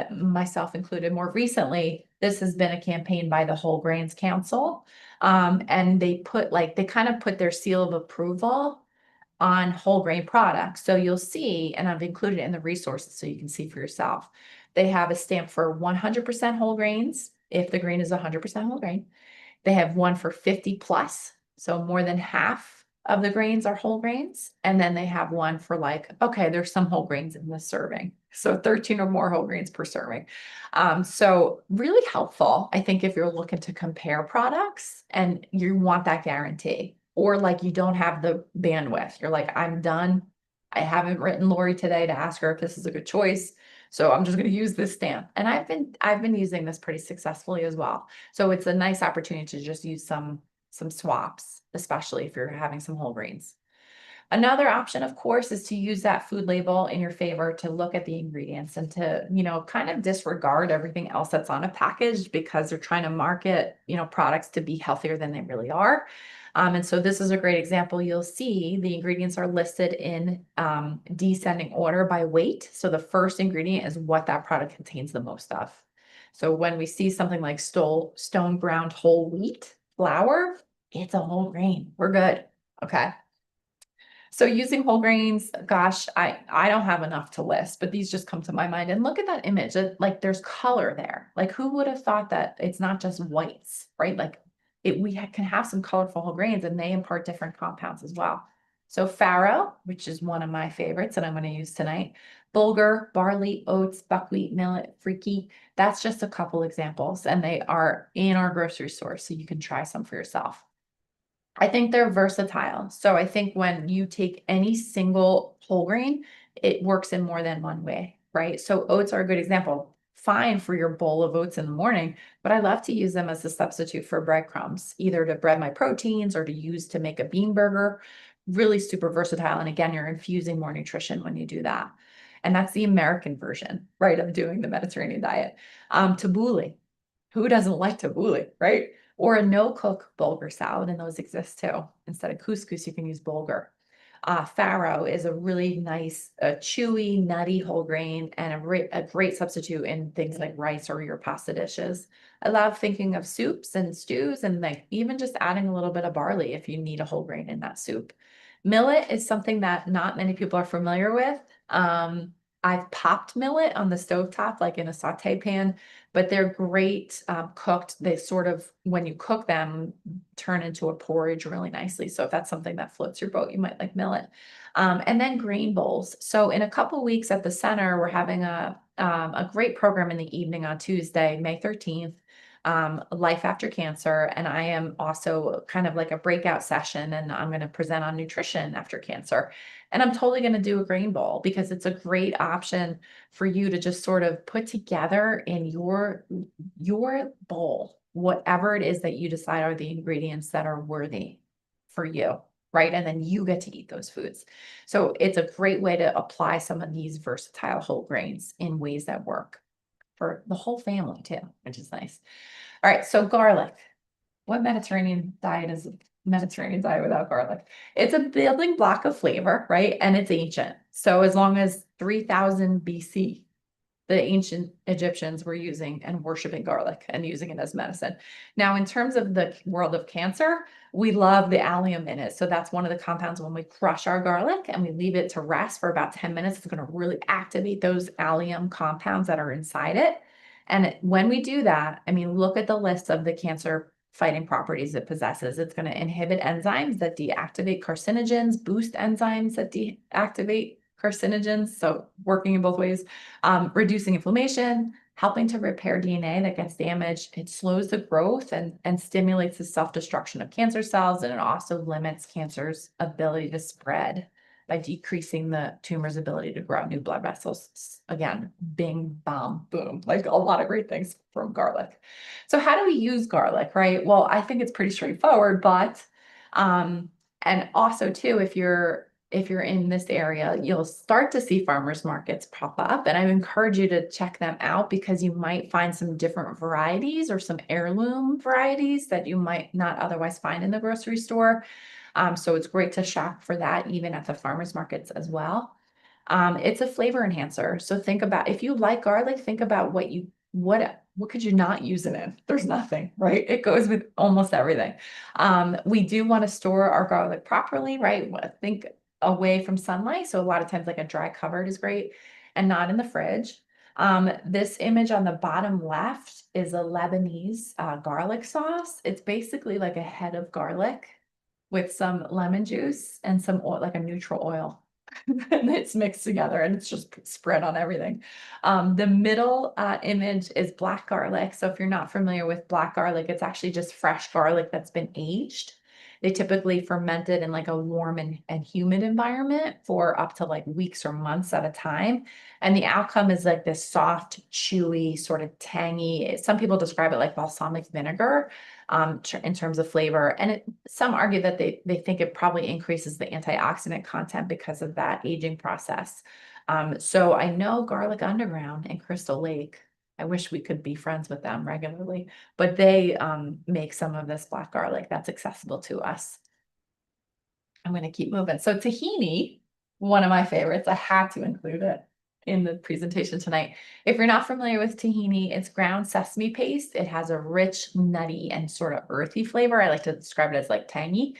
myself included, more recently, this has been a campaign by the Whole Grains Council. And they kind of put their seal of approval on whole grain products. So you'll see, and I've included it in the resources so you can see for yourself. They have a stamp for 100% whole grains, if the grain is 100% whole grain. They have one for 50 plus, so more than half of the grains are whole grains. And then they have one for like, okay, there's some whole grains in the serving. So 13 or more whole grains per serving. So really helpful, I think, if you're looking to compare products and you want that guarantee, or like you don't have the bandwidth. You're like, I'm done. I haven't written Lori today to ask her if this is a good choice. So I'm just going to use this stamp. And I've been using this pretty successfully as well. So it's a nice opportunity to just use some swaps, especially if you're having some whole grains. Another option, of course, is to use that food label in your favor to look at the ingredients and to, kind of disregard everything else that's on a package because they're trying to market, products to be healthier than they really are. And so this is a great example. You'll see the ingredients are listed in descending order by weight. So the first ingredient is what that product contains the most of. So when we see something like stone ground whole wheat flour, it's a whole grain. We're good. Okay. So using whole grains, gosh, I don't have enough to list, but these just come to my mind. And look at that image. Like there's color there. Like who would have thought that it's not just whites, right? Like we can have some colorful whole grains and they impart different compounds as well. So farro, which is one of my favorites that I'm going to use tonight, bulgur, barley, oats, buckwheat, millet, freaky. That's just a couple examples, and they are in our grocery store, so you can try some for yourself. I think they're versatile. So I think when you take any single whole grain, it works in more than one way, right? So oats are a good example. Fine for your bowl of oats in the morning, but I love to use them as a substitute for breadcrumbs, either to bread my proteins or to use to make a bean burger. Really super versatile. And again, you're infusing more nutrition when you do that. And that's the American version, right, of doing the Mediterranean diet. Tabbouleh. Who doesn't like tabbouleh, right? Or a no-cook bulgur salad, and those exist too. Instead of couscous, you can use bulgur. Farro is a really nice, chewy, nutty whole grain and a great substitute in things like rice or your pasta dishes. I love thinking of soups and stews and like even just adding a little bit of barley if you need a whole grain in that soup. Millet is something that not many people are familiar with. I've popped millet on the stovetop, like in a saute pan, but they're great cooked. They sort of, when you cook them, turn into a porridge really nicely. So if that's something that floats your boat, you might like millet. And then grain bowls. So in a couple weeks at the center, we're having a great program in the evening on Tuesday, May 13th. Life after cancer. And I am also kind of like a breakout session, and I'm going to present on nutrition after cancer. And I'm totally going to do a grain bowl because it's a great option for you to just sort of put together in your bowl, whatever it is that you decide are the ingredients that are worthy for you, right? And then you get to eat those foods. So it's a great way to apply some of these versatile whole grains in ways that work for the whole family too, which is nice. All right, so garlic. What Mediterranean diet is a Mediterranean diet without garlic? It's a building block of flavor, right? And it's ancient. So as long as 3000 BC, the ancient Egyptians were using and worshiping garlic and using it as medicine. Now, in terms of the world of cancer, we love the allium in it. So that's one of the compounds when we crush our garlic and we leave it to rest for about 10 minutes, it's going to really activate those allium compounds that are inside it. And when we do that, I mean, look at the list of the cancer fighting properties it possesses. It's going to inhibit enzymes that deactivate carcinogens, boost enzymes that deactivate carcinogens. So working in both ways, reducing inflammation, helping to repair DNA that gets damaged. It slows the growth and stimulates the self-destruction of cancer cells. And it also limits cancer's ability to spread by decreasing the tumor's ability to grow new blood vessels. Again, bing, bam, boom, like a lot of great things from garlic. So how do we use garlic, right? Well, I think it's pretty straightforward, but and also too, if you're in this area, you'll start to see farmers markets pop up, and I encourage you to check them out because you might find some different varieties or some heirloom varieties that you might not otherwise find in the grocery store. So it's great to shop for that even at the farmers markets as well. It's a flavor enhancer. So think about, if you like garlic, think about what could you not use it in? There's nothing, right? It goes with almost everything. We do want to store our garlic properly, right? Think away from sunlight. So a lot of times like a dry cupboard is great and not in the fridge. This image on the bottom left is a Lebanese garlic sauce. It's basically like a head of garlic with some lemon juice and some oil, like a neutral oil. And it's mixed together and it's just spread on everything. The middle image is black garlic. So if you're not familiar with black garlic, it's actually just fresh garlic that's been aged. They typically ferment it in like a warm and humid environment for up to like weeks or months at a time. And the outcome is like this soft, chewy, sort of tangy. Some people describe it like balsamic vinegar in terms of flavor. And some argue that they think it probably increases the antioxidant content because of that aging process. So I know Garlic Underground and Crystal Lake. I wish we could be friends with them regularly, but they make some of this black garlic that's accessible to us. I'm going to keep moving. So tahini, one of my favorites, I had to include it in the presentation tonight. If you're not familiar with tahini, it's ground sesame paste. It has a rich, nutty, and sort of earthy flavor. I like to describe it as like tangy.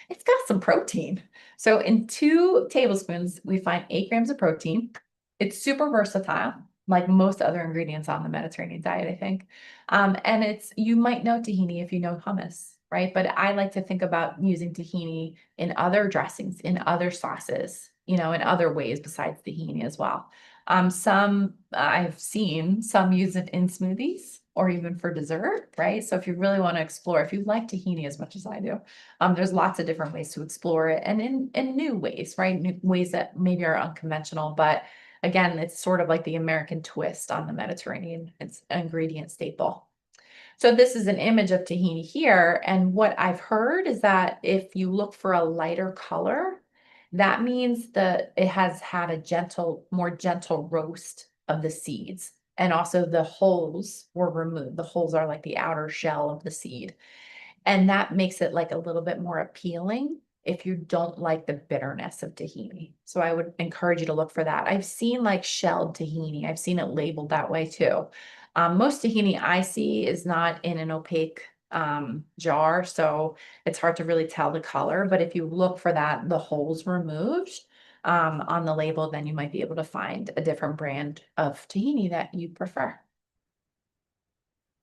It's got some protein. So in 2 tablespoons, we find 8 grams of protein. It's super versatile, like most other ingredients on the Mediterranean diet, I think. And you might know tahini if you know hummus, right? But I like to think about using tahini in other dressings, in other sauces, in other ways besides tahini as well. Some I've seen some use it in smoothies or even for dessert, right? So if you really want to explore, if you like tahini as much as I do, there's lots of different ways to explore it, and in new ways, right? New ways that maybe are unconventional, but again, it's sort of like the American twist on the Mediterranean. It's an ingredient staple. So this is an image of tahini here. And what I've heard is that if you look for a lighter color, that means that it has had a more gentle roast of the seeds. And also the hulls were removed. The hulls are like the outer shell of the seed. And that makes it like a little bit more appealing if you don't like the bitterness of tahini. So I would encourage you to look for that. I've seen like shelled tahini. I've seen it labeled that way too. Most tahini I see is not in an opaque jar, so it's hard to really tell the color. But if you look for that, the holes removed on the label, then you might be able to find a different brand of tahini that you prefer.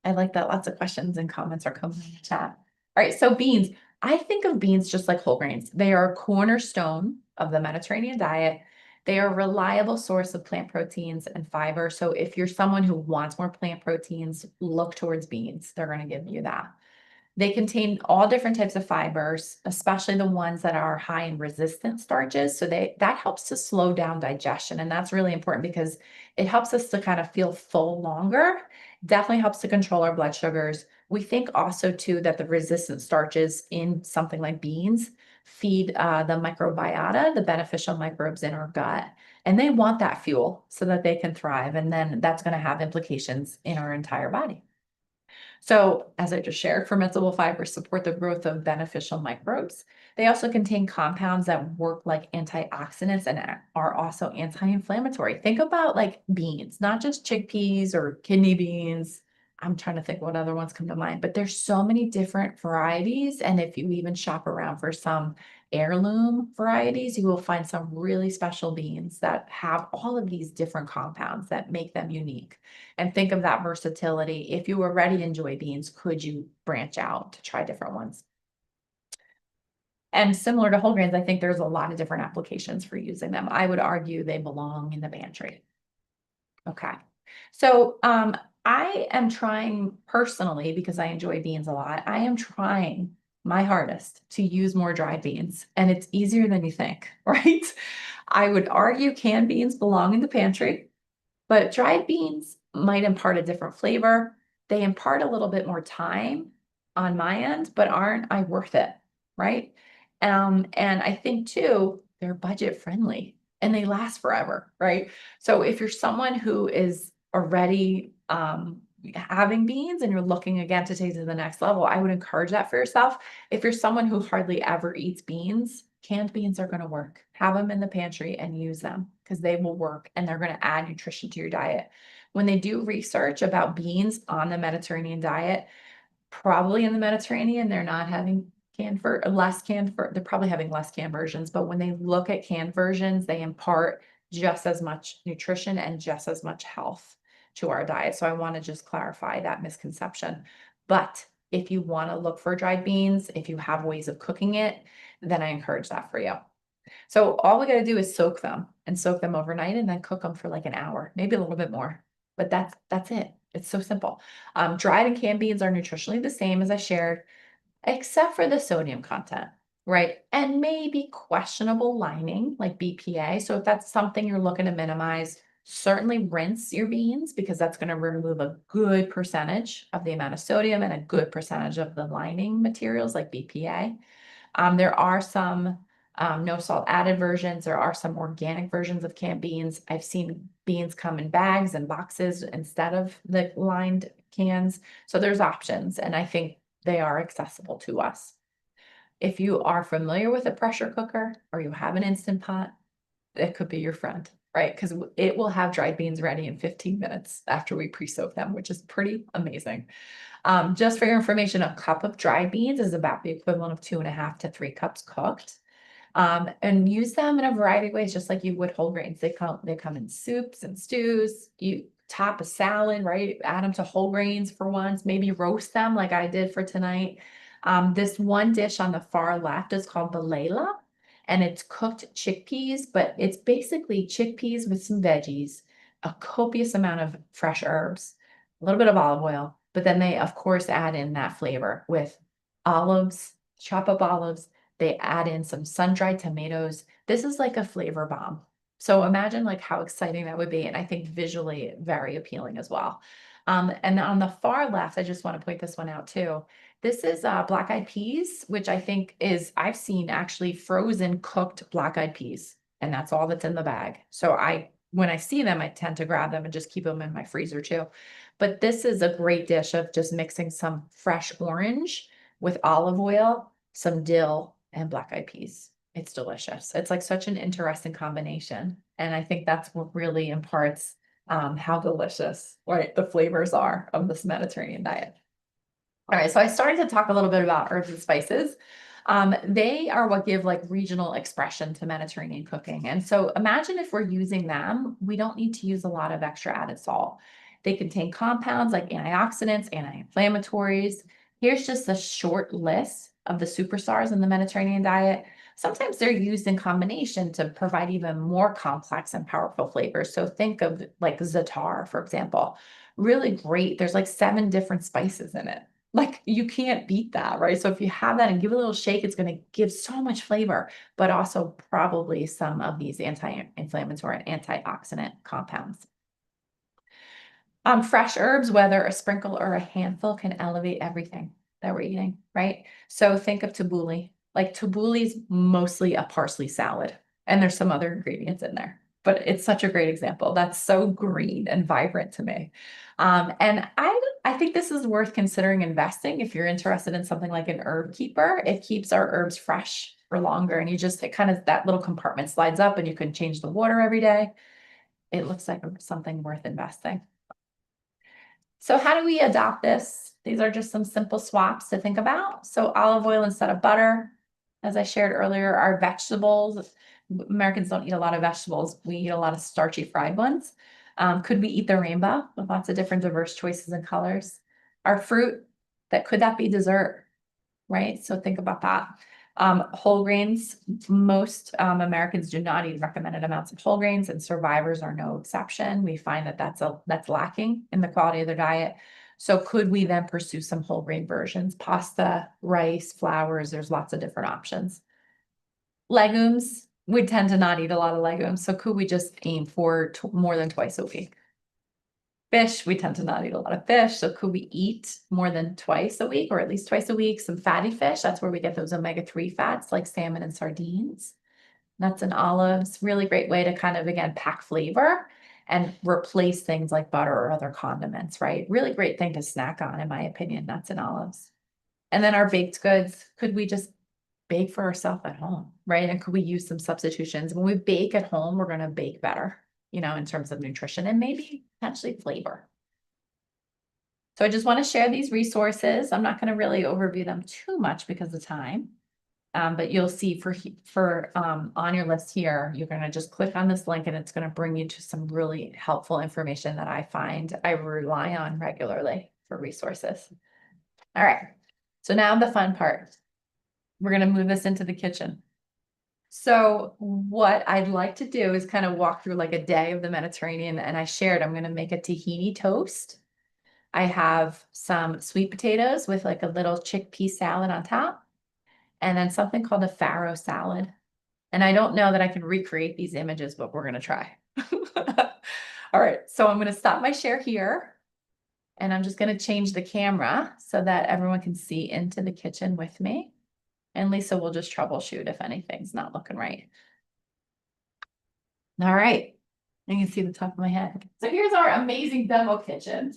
I like that lots of questions and comments are coming in the chat. All right, so beans. I think of beans just like whole grains. They are a cornerstone of the Mediterranean diet. They are a reliable source of plant proteins and fiber. So if you're someone who wants more plant proteins, look towards beans. They're going to give you that. They contain all different types of fibers, especially the ones that are high in resistant starches. So that helps to slow down digestion. And that's really important because it helps us to kind of feel full longer. Definitely helps to control our blood sugars. We think also too that the resistant starches in something like beans feed the microbiota, the beneficial microbes in our gut. And they want that fuel so that they can thrive. And then that's going to have implications in our entire body. So, as I just shared, fermentable fibers support the growth of beneficial microbes. They also contain compounds that work like antioxidants and are also anti-inflammatory. Think about like beans, not just chickpeas or kidney beans. I'm trying to think what other ones come to mind, but there's so many different varieties. And if you even shop around for some heirloom varieties, you will find some really special beans that have all of these different compounds that make them unique. And think of that versatility. If you already enjoy beans, could you branch out to try different ones? And similar to whole grains, I think there's a lot of different applications for using them. I would argue they belong in the pantry. Okay. So I am trying personally, because I enjoy beans a lot, I am trying my hardest to use more dried beans. And it's easier than you think, right? I would argue canned beans belong in the pantry. But dried beans might impart a different flavor. They impart a little bit more time on my end, but aren't I worth it? Right. And I think too, they're budget friendly and they last forever. Right. So if you're someone who is already having beans and you're looking again to take to the next level, I would encourage that for yourself. If you're someone who hardly ever eats beans, canned beans are going to work. Have them in the pantry and use them because they will work and they're going to add nutrition to your diet. When they do research about beans on the Mediterranean diet, probably in the Mediterranean, they're not having they're probably having less canned versions, but when they look at canned versions, they impart just as much nutrition and just as much health to our diet. So I want to just clarify that misconception. But if you want to look for dried beans, if you have ways of cooking it, then I encourage that for you. So all we got to do is soak them overnight and then cook them for like an hour, maybe a little bit more. But that's it. It's so simple. Dried and canned beans are nutritionally the same as I shared, except for the sodium content, right? And maybe questionable lining like BPA. So if that's something you're looking to minimize, certainly rinse your beans because that's going to remove a good percentage of the amount of sodium and a good percentage of the lining materials like BPA. There are some no salt added versions. There are some organic versions of canned beans. I've seen beans come in bags and boxes instead of the lined cans. So there's options, and I think they are accessible to us. If you are familiar with a pressure cooker or you have an Instant Pot, it could be your friend, right? Because it will have dried beans ready in 15 minutes after we pre-soak them, which is pretty amazing. Just for your information, a cup of dried beans is about the equivalent of 2.5 to 3 cups cooked. And use them in a variety of ways, just like you would whole grains. They come in soups and stews. You top a salad, right? Add them to whole grains for once, maybe roast them like I did for tonight. This one dish on the far left is called the Layla, and it's cooked chickpeas, but it's basically chickpeas with some veggies, a copious amount of fresh herbs, a little bit of olive oil, but then they, of course, add in that flavor with olives, chop up olives. They add in some sun-dried tomatoes. This is like a flavor bomb. So imagine like how exciting that would be. And I think visually very appealing as well. And on the far left, I just want to point this one out too. This is black eyed peas, which I think is, I've seen actually frozen cooked black eyed peas, and that's all that's in the bag. So when I see them, I tend to grab them and just keep them in my freezer too. But this is a great dish of just mixing some fresh orange with olive oil, some dill, and black eyed peas. It's delicious. It's like such an interesting combination. And I think that's what really imparts how delicious, right, the flavors are of this Mediterranean diet. All right, so I started to talk a little bit about herbs and spices. They are what give like regional expression to Mediterranean cooking. And so imagine if we're using them, we don't need to use a lot of extra added salt. They contain compounds like antioxidants, anti-inflammatories. Here's just a short list of the superstars in the Mediterranean diet. Sometimes they're used in combination to provide even more complex and powerful flavors. So think of like za'atar, for example. Really great. There's like 7 different spices in it. Like you can't beat that, right? So if you have that and give it a little shake, it's going to give so much flavor, but also probably some of these anti-inflammatory and antioxidant compounds. Fresh herbs, whether a sprinkle or a handful, can elevate everything that we're eating, right? So think of tabbouleh. Like tabbouleh is mostly a parsley salad, and there's some other ingredients in there, but it's such a great example. That's so green and vibrant to me. And I think this is worth considering investing if you're interested in something like an herb keeper. It keeps our herbs fresh for longer, and it kind of that little compartment slides up, and you can change the water every day. It looks like something worth investing. So how do we adopt this? These are just some simple swaps to think about. So olive oil instead of butter. As I shared earlier, our vegetables, Americans don't eat a lot of vegetables. We eat a lot of starchy fried ones. Could we eat the rainbow with lots of different diverse choices and colors? Our fruit, could that be dessert, right? So think about that. Whole grains, most Americans do not eat recommended amounts of whole grains, and survivors are no exception. We find that that's lacking in the quality of their diet. So could we then pursue some whole grain versions? Pasta, rice, flours, there's lots of different options. Legumes, we tend to not eat a lot of legumes. So could we just aim for more than twice a week? Fish, we tend to not eat a lot of fish. So could we eat more than twice a week, or at least twice a week, some fatty fish? That's where we get those omega-3 fats like salmon and sardines. Nuts and olives, really great way to kind of, again, pack flavor and replace things like butter or other condiments, right? Really great thing to snack on, in my opinion, nuts and olives. And then our baked goods, could we just bake for ourselves at home, right? And could we use some substitutions? When we bake at home, we're going to bake better, in terms of nutrition and maybe potentially flavor. So I just want to share these resources. I'm not going to really overview them too much because of time. But you'll see on your list here, you're going to just click on this link and it's going to bring you to some really helpful information that I find I rely on regularly for resources. All right. So now the fun part. We're going to move this into the kitchen. So what I'd like to do is kind of walk through like a day of the Mediterranean, and I shared I'm going to make a tahini toast. I have some sweet potatoes with like a little chickpea salad on top, and then something called a farro salad. And I don't know that I can recreate these images, but we're going to try. All right, so I'm going to stop my share here, and I'm just going to change the camera so that everyone can see into the kitchen with me. And Lisa will just troubleshoot if anything's not looking right. All right, you can see the top of my head. So here's our amazing demo kitchen.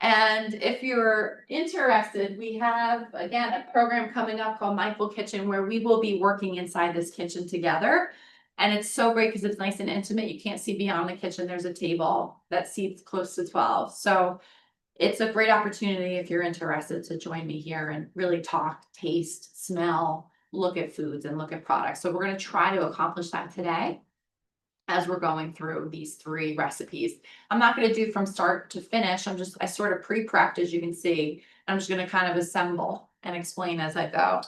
And if you're interested, we have, again, a program coming up called Mindful Kitchen where we will be working inside this kitchen together. And it's so great because it's nice and intimate. You can't see beyond the kitchen. There's a table that seats close to 12. So it's a great opportunity if you're interested to join me here and really talk, taste, smell, look at foods and look at products. So we're going to try to accomplish that today as we're going through these 3 recipes. I'm not going to do from start to finish. I sort of pre-prepped, as you can see. I'm just going to kind of assemble and explain as I go.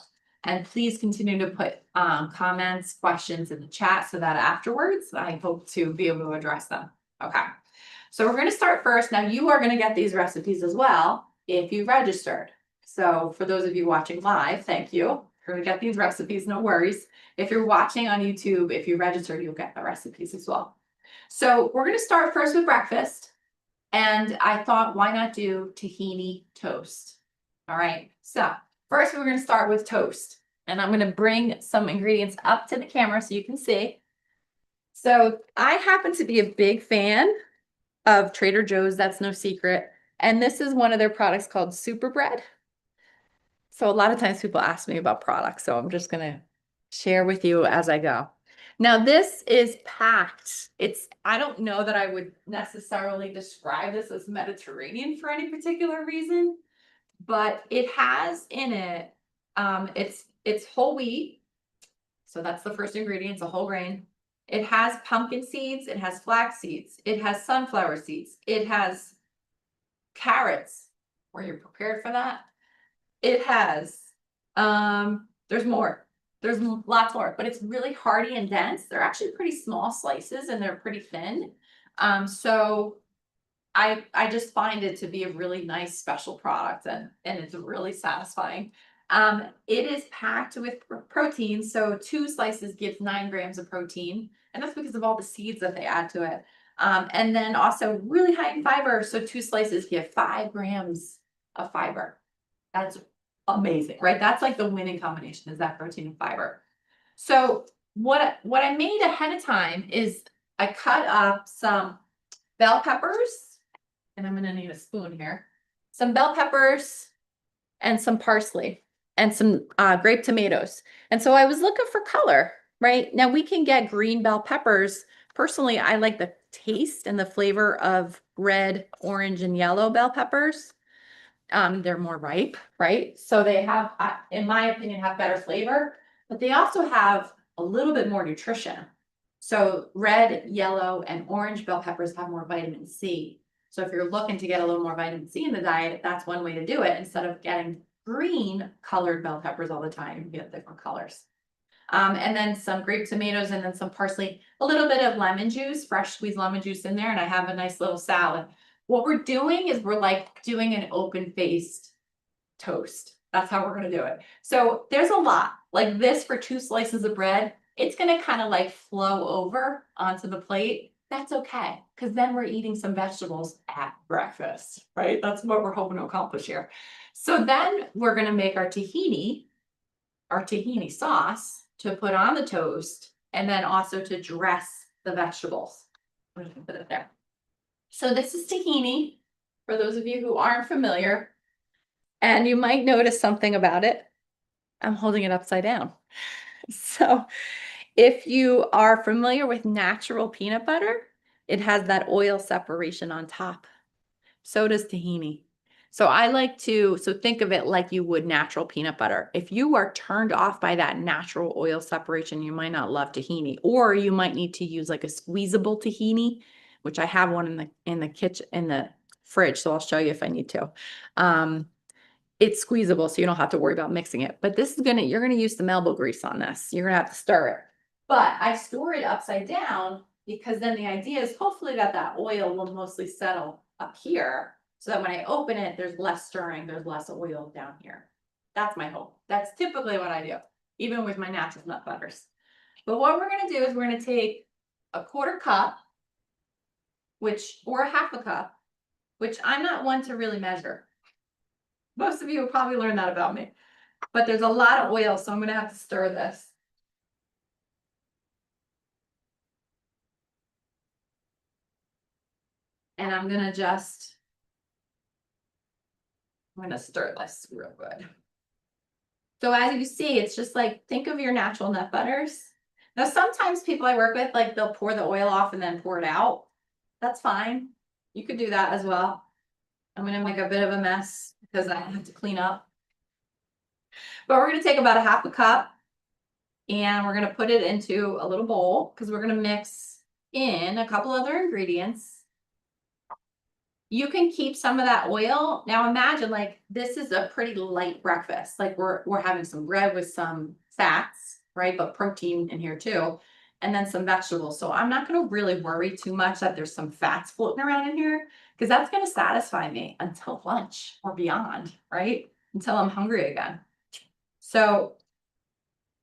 And please continue to put comments, questions in the chat so that afterwards I hope to be able to address them. Okay. So we're going to start first. Now you are going to get these recipes as well if you registered. So for those of you watching live, thank you. You're going to get these recipes, no worries. If you're watching on YouTube, if you registered, you'll get the recipes as well. So we're going to start first with breakfast. And I thought, why not do tahini toast? All right. So first, we're going to start with toast. And I'm going to bring some ingredients up to the camera so you can see. So I happen to be a big fan of Trader Joe's. That's no secret. And this is one of their products called Super Bread. So a lot of times people ask me about products. So I'm just going to share with you as I go. Now this is packed. I don't know that I would necessarily describe this as Mediterranean for any particular reason, but it has in it, it's whole wheat. So that's the first ingredient, it's a whole grain. It has pumpkin seeds, it has flax seeds, it has sunflower seeds, it has carrots. Were you prepared for that? It has, there's more. There's lots more, but it's really hearty and dense. They're actually pretty small slices and they're pretty thin. So I just find it to be a really nice special product and it's really satisfying. It is packed with protein. So 2 slices gives 9 grams of protein, and that's because of all the seeds that they add to it. And then also really high in fiber. So 2 slices give 5 grams of fiber. That's amazing, right? That's like the winning combination is that protein and fiber. So what I made ahead of time is I cut up some bell peppers, and I'm going to need a spoon here. Some bell peppers and some parsley and some grape tomatoes. And so I was looking for color, right? Now we can get green bell peppers. Personally, I like the taste and the flavor of red, orange, and yellow bell peppers. They're more ripe, right? So they have, in my opinion, have better flavor, but they also have a little bit more nutrition. So red, yellow, and orange bell peppers have more vitamin C. So if you're looking to get a little more vitamin C in the diet, that's one way to do it. Instead of getting green colored bell peppers all the time, you get different colors. And then some grape tomatoes and then some parsley, a little bit of lemon juice, fresh squeezed lemon juice in there, and I have a nice little salad. What we're doing is we're like doing an open-faced toast. That's how we're going to do it. So there's a lot like this for 2 slices of bread. It's going to kind of like flow over onto the plate. That's okay, because then we're eating some vegetables at breakfast, right? That's what we're hoping to accomplish here. So then we're going to make our tahini sauce to put on the toast, and then also to dress the vegetables. I'm going to put it there. So this is tahini, for those of you who aren't familiar, and you might notice something about it. I'm holding it upside down. So if you are familiar with natural peanut butter, it has that oil separation on top. So does tahini. So I like to, so think of it like you would natural peanut butter. If you are turned off by that natural oil separation, you might not love tahini, or you might need to use like a squeezable tahini, which I have one in the kitchen, in the fridge. So I'll show you if I need to. It's squeezable, so you don't have to worry about mixing it. But this is you're gonna use some elbow grease on this. You're gonna have to stir it. But I store it upside down because then the idea is hopefully that oil will mostly settle up here, so that when I open it, there's less stirring, there's less oil down here. That's my hope. That's typically what I do, even with my natural nut butters. But what we're gonna do is we're gonna take a 1/4 cup, or a 1/2 cup, which I'm not one to really measure. Most of you will probably learn that about me, but there's a lot of oil, so I'm gonna have to stir this. And I'm gonna stir this real good. So as you see, it's just like, think of your natural nut butters. Now, sometimes people I work with, like they'll pour the oil off and then pour it out. That's fine. You could do that as well. I'm gonna make a bit of a mess because I have to clean up. But we're gonna take about a 1/2 cup and we're gonna put it into a little bowl because we're gonna mix in a couple other ingredients. You can keep some of that oil. Now imagine like this is a pretty light breakfast. Like we're having some bread with some fats, right? But protein in here too. And then some vegetables. So I'm not going to really worry too much that there's some fats floating around in here because that's going to satisfy me until lunch or beyond, right? Until I'm hungry again. So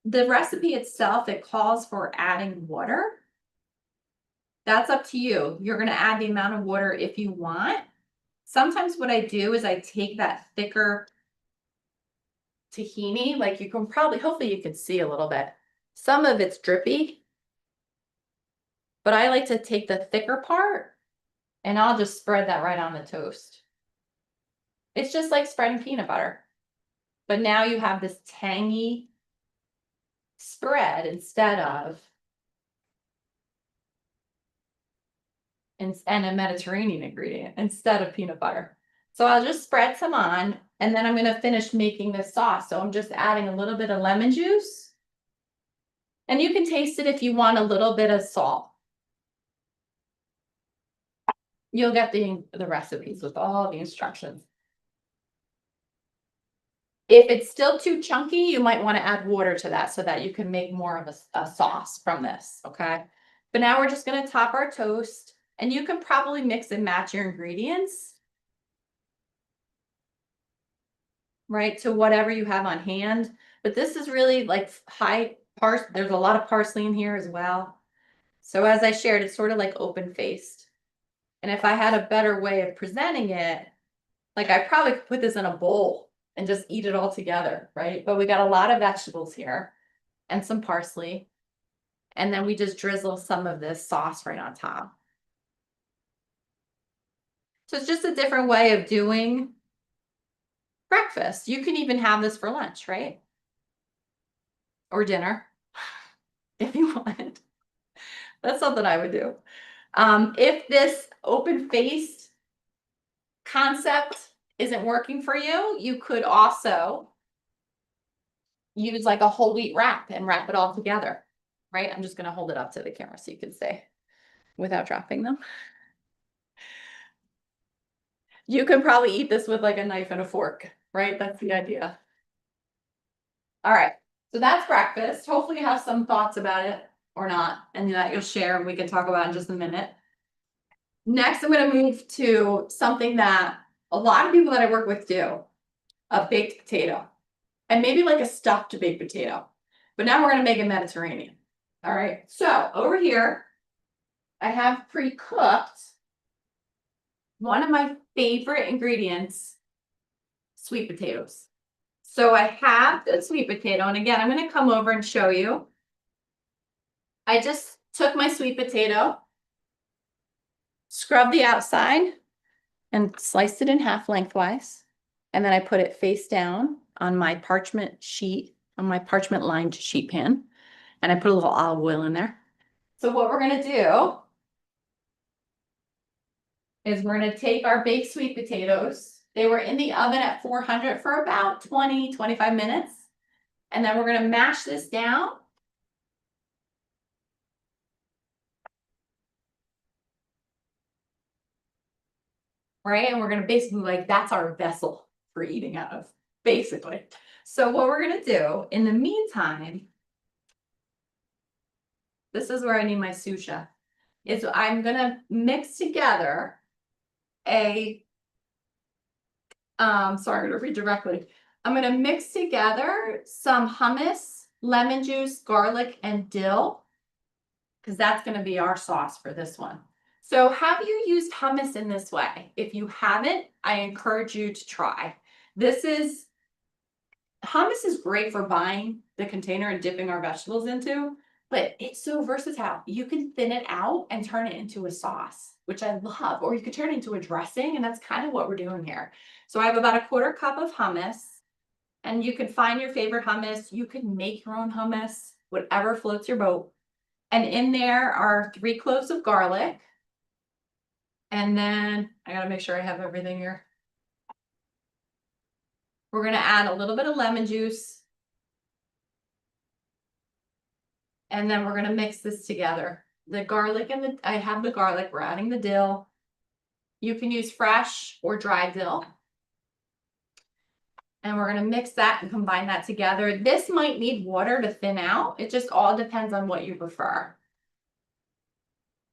the recipe itself, it calls for adding water. That's up to you. You're going to add the amount of water if you want. Sometimes what I do is I take that thicker tahini, like you can probably, hopefully you can see a little bit. Some of it's drippy, but I like to take the thicker part and I'll just spread that right on the toast. It's just like spreading peanut butter, but now you have this tangy spread instead of and a Mediterranean ingredient instead of peanut butter. So I'll just spread some on and then I'm going to finish making this sauce. So I'm just adding a little bit of lemon juice. And you can taste it if you want a little bit of salt. You'll get the recipes with all the instructions. If it's still too chunky, you might want to add water to that so that you can make more of a sauce from this, okay? But now we're just going to top our toast. And you can probably mix and match your ingredients, right, to whatever you have on hand. But this is really like there's a lot of parsley in here as well. So as I shared, it's sort of like open-faced. And if I had a better way of presenting it, like I probably could put this in a bowl and just eat it all together, right? But we got a lot of vegetables here and some parsley. And then we just drizzle some of this sauce right on top. So it's just a different way of doing breakfast. You can even have this for lunch, right? Or dinner, if you want. That's something I would do. If this open-faced concept isn't working for you, you could also use like a whole wheat wrap and wrap it all together, right? I'm just going to hold it up to the camera so you can see without dropping them. You can probably eat this with like a knife and a fork, right? That's the idea. All right, so that's breakfast. Hopefully you have some thoughts about it or not, and that you'll share and we can talk about in just a minute. Next, I'm going to move to something that a lot of people that I work with do, a baked potato, and maybe like a stuffed baked potato. But now we're going to make it Mediterranean. All right, so over here, I have pre-cooked one of my favorite ingredients, sweet potatoes. So I have the sweet potato, and again, I'm going to come over and show you. I just took my sweet potato, scrubbed the outside, and sliced it in half lengthwise. And then I put it face down on my parchment sheet, on my parchment lined sheet pan. And I put a little olive oil in there. So what we're going to do is we're going to take our baked sweet potatoes. They were in the oven at 400 for about 20, 25 minutes. And then we're going to mash this down. Right? And we're going to basically like, that's our vessel for eating out of, basically. So what we're going to do in the meantime, this is where I need my sous chef, is I'm going to mix together sorry, I'm going to read directly. I'm going to mix together some hummus, lemon juice, garlic, and dill, because that's going to be our sauce for this one. So have you used hummus in this way? If you haven't, I encourage you to try. Hummus is great for buying the container and dipping our vegetables into, but it's so versatile. You can thin it out and turn it into a sauce, which I love, or you could turn it into a dressing, and that's kind of what we're doing here. So I have about a 1/4 cup of hummus, and you can find your favorite hummus. You can make your own hummus, whatever floats your boat. And in there are 3 cloves of garlic. And then I gotta make sure I have everything here. We're gonna add a little bit of lemon juice. And then we're gonna mix this together. The garlic and I have the garlic, we're adding the dill. You can use fresh or dry dill. And we're gonna mix that and combine that together. This might need water to thin out. It just all depends on what you prefer.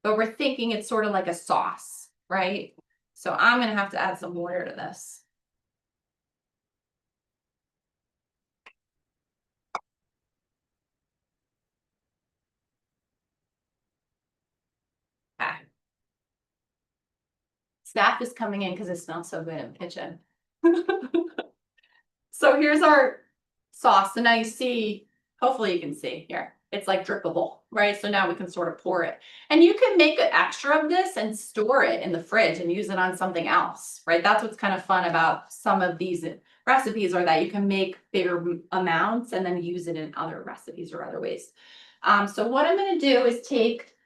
But we're thinking it's sort of like a sauce, right? So I'm gonna have to add some water to this. Okay. Staff is coming in because it smells so good in the kitchen. So here's our sauce. So now you see, hopefully you can see here, it's like drippable, right? So now we can sort of pour it. And you can make an extra of this and store it in the fridge and use it on something else, right? That's what's kind of fun about some of these recipes, are that you can make bigger amounts and then use it in other recipes or other ways. So what I'm going to do is take,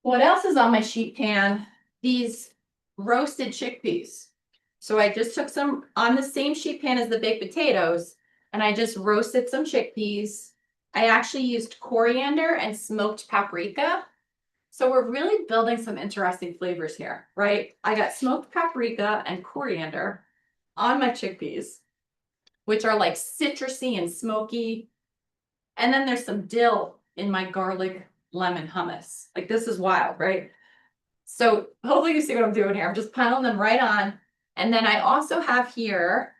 what else is on my sheet pan? These roasted chickpeas. So I just took some on the same sheet pan as the baked potatoes, and I just roasted some chickpeas. I actually used coriander and smoked paprika. So we're really building some interesting flavors here, right? I got smoked paprika and coriander on my chickpeas, which are like citrusy and smoky. And then there's some dill in my garlic lemon hummus. Like, this is wild, right? So hopefully you see what I'm doing here. I'm just piling them right on. And then I also have here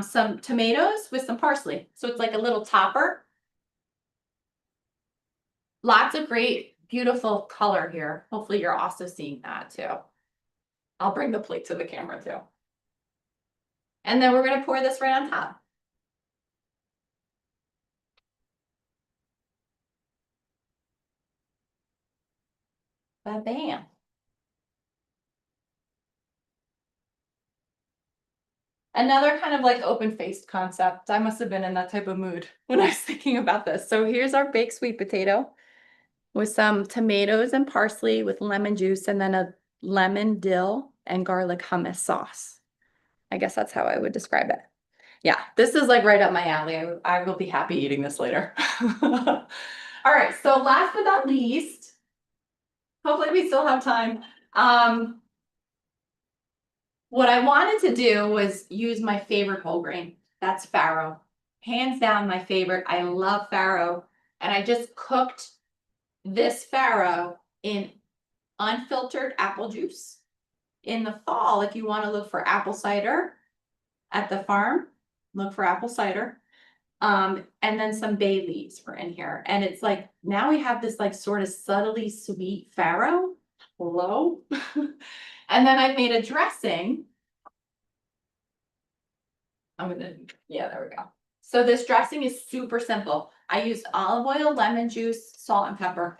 some tomatoes with some parsley. So it's like a little topper. Lots of great, beautiful color here. Hopefully you're also seeing that too. I'll bring the plate to the camera too. And then we're going to pour this right on top. Bam. Another kind of like open-faced concept. I must have been in that type of mood when I was thinking about this. So here's our baked sweet potato with some tomatoes and parsley with lemon juice, and then a lemon, dill, and garlic hummus sauce. I guess that's how I would describe it. Yeah, this is like right up my alley. I will be happy eating this later. All right, so last but not least, hopefully we still have time. What I wanted to do was use my favorite whole grain. That's farro. Hands down my favorite. I love farro. And I just cooked this farro in unfiltered apple juice. In the fall, if you want to look for apple cider at the farm, look for apple cider. And then some bay leaves were in here. And it's like, now we have this like sort of subtly sweet farro. Hello. And then I made a dressing. Yeah, there we go. So this dressing is super simple. I used olive oil, lemon juice, salt, and pepper.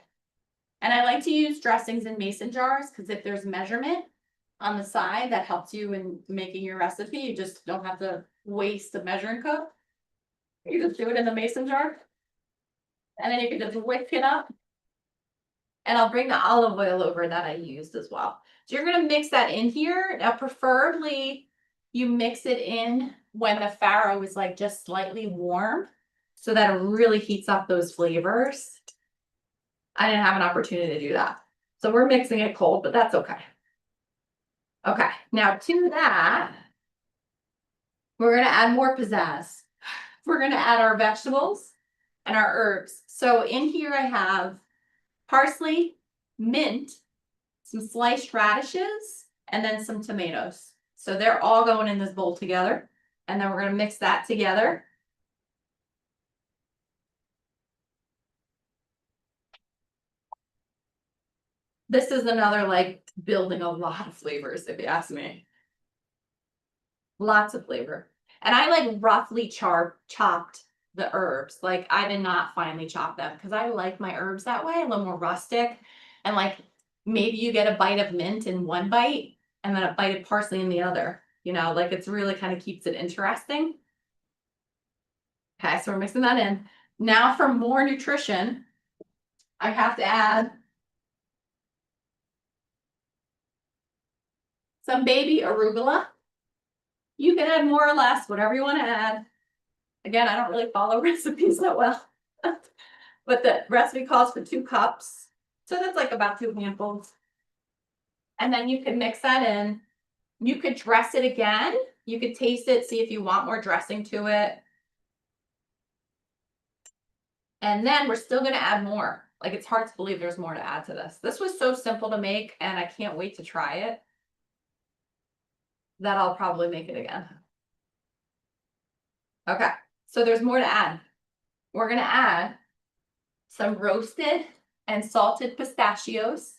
And I like to use dressings in mason jars because if there's measurement on the side, that helps you in making your recipe. You just don't have to waste a measuring cup. You just do it in the mason jar. And then you can just whisk it up. And I'll bring the olive oil over that I used as well. So you're going to mix that in here. Now, preferably you mix it in when the farro is like just slightly warm so that it really heats up those flavors. I didn't have an opportunity to do that. So we're mixing it cold, but that's okay. Okay, now to that, we're going to add more pizzazz. We're going to add our vegetables and our herbs. So in here I have parsley, mint, some sliced radishes, and then some tomatoes. So they're all going in this bowl together. And then we're going to mix that together. This is another like building a lot of flavors, if you ask me. Lots of flavor. And I like roughly chopped the herbs. Like I did not finely chop them because I like my herbs that way, a little more rustic. And like maybe you get a bite of mint in one bite and then a bite of parsley in the other. You know, like it's really kind of keeps it interesting. Okay, so we're mixing that in. Now for more nutrition, I have to add some baby arugula. You can add more or less, whatever you want to add. Again, I don't really follow recipes that well, but the recipe calls for 2 cups. So that's like about 2 handfuls. And then you can mix that in. You could dress it again. You could taste it, see if you want more dressing to it. And then we're still gonna add more. Like, it's hard to believe there's more to add to this. This was so simple to make, and I can't wait to try it, that I'll probably make it again. Okay, so there's more to add. We're gonna add some roasted and salted pistachios.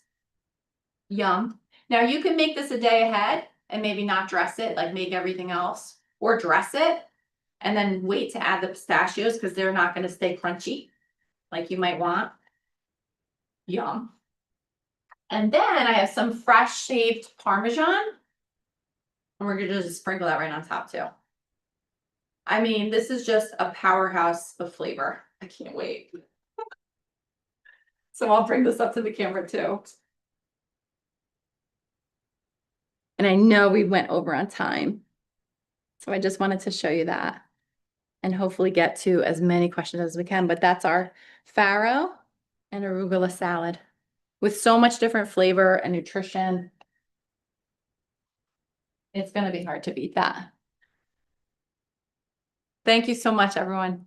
Yum. Now you can make this a day ahead and maybe not dress it, like make everything else, or dress it and then wait to add the pistachios because they're not going to stay crunchy like you might want. Yum. And then I have some fresh shaved Parmesan. And we're going to just sprinkle that right on top too. I mean, this is just a powerhouse of flavor. I can't wait. So I'll bring this up to the camera too. And I know we went over on time. So I just wanted to show you that and hopefully get to as many questions as we can. But that's our farro and arugula salad with so much different flavor and nutrition. It's going to be hard to beat that. Thank you so much, everyone.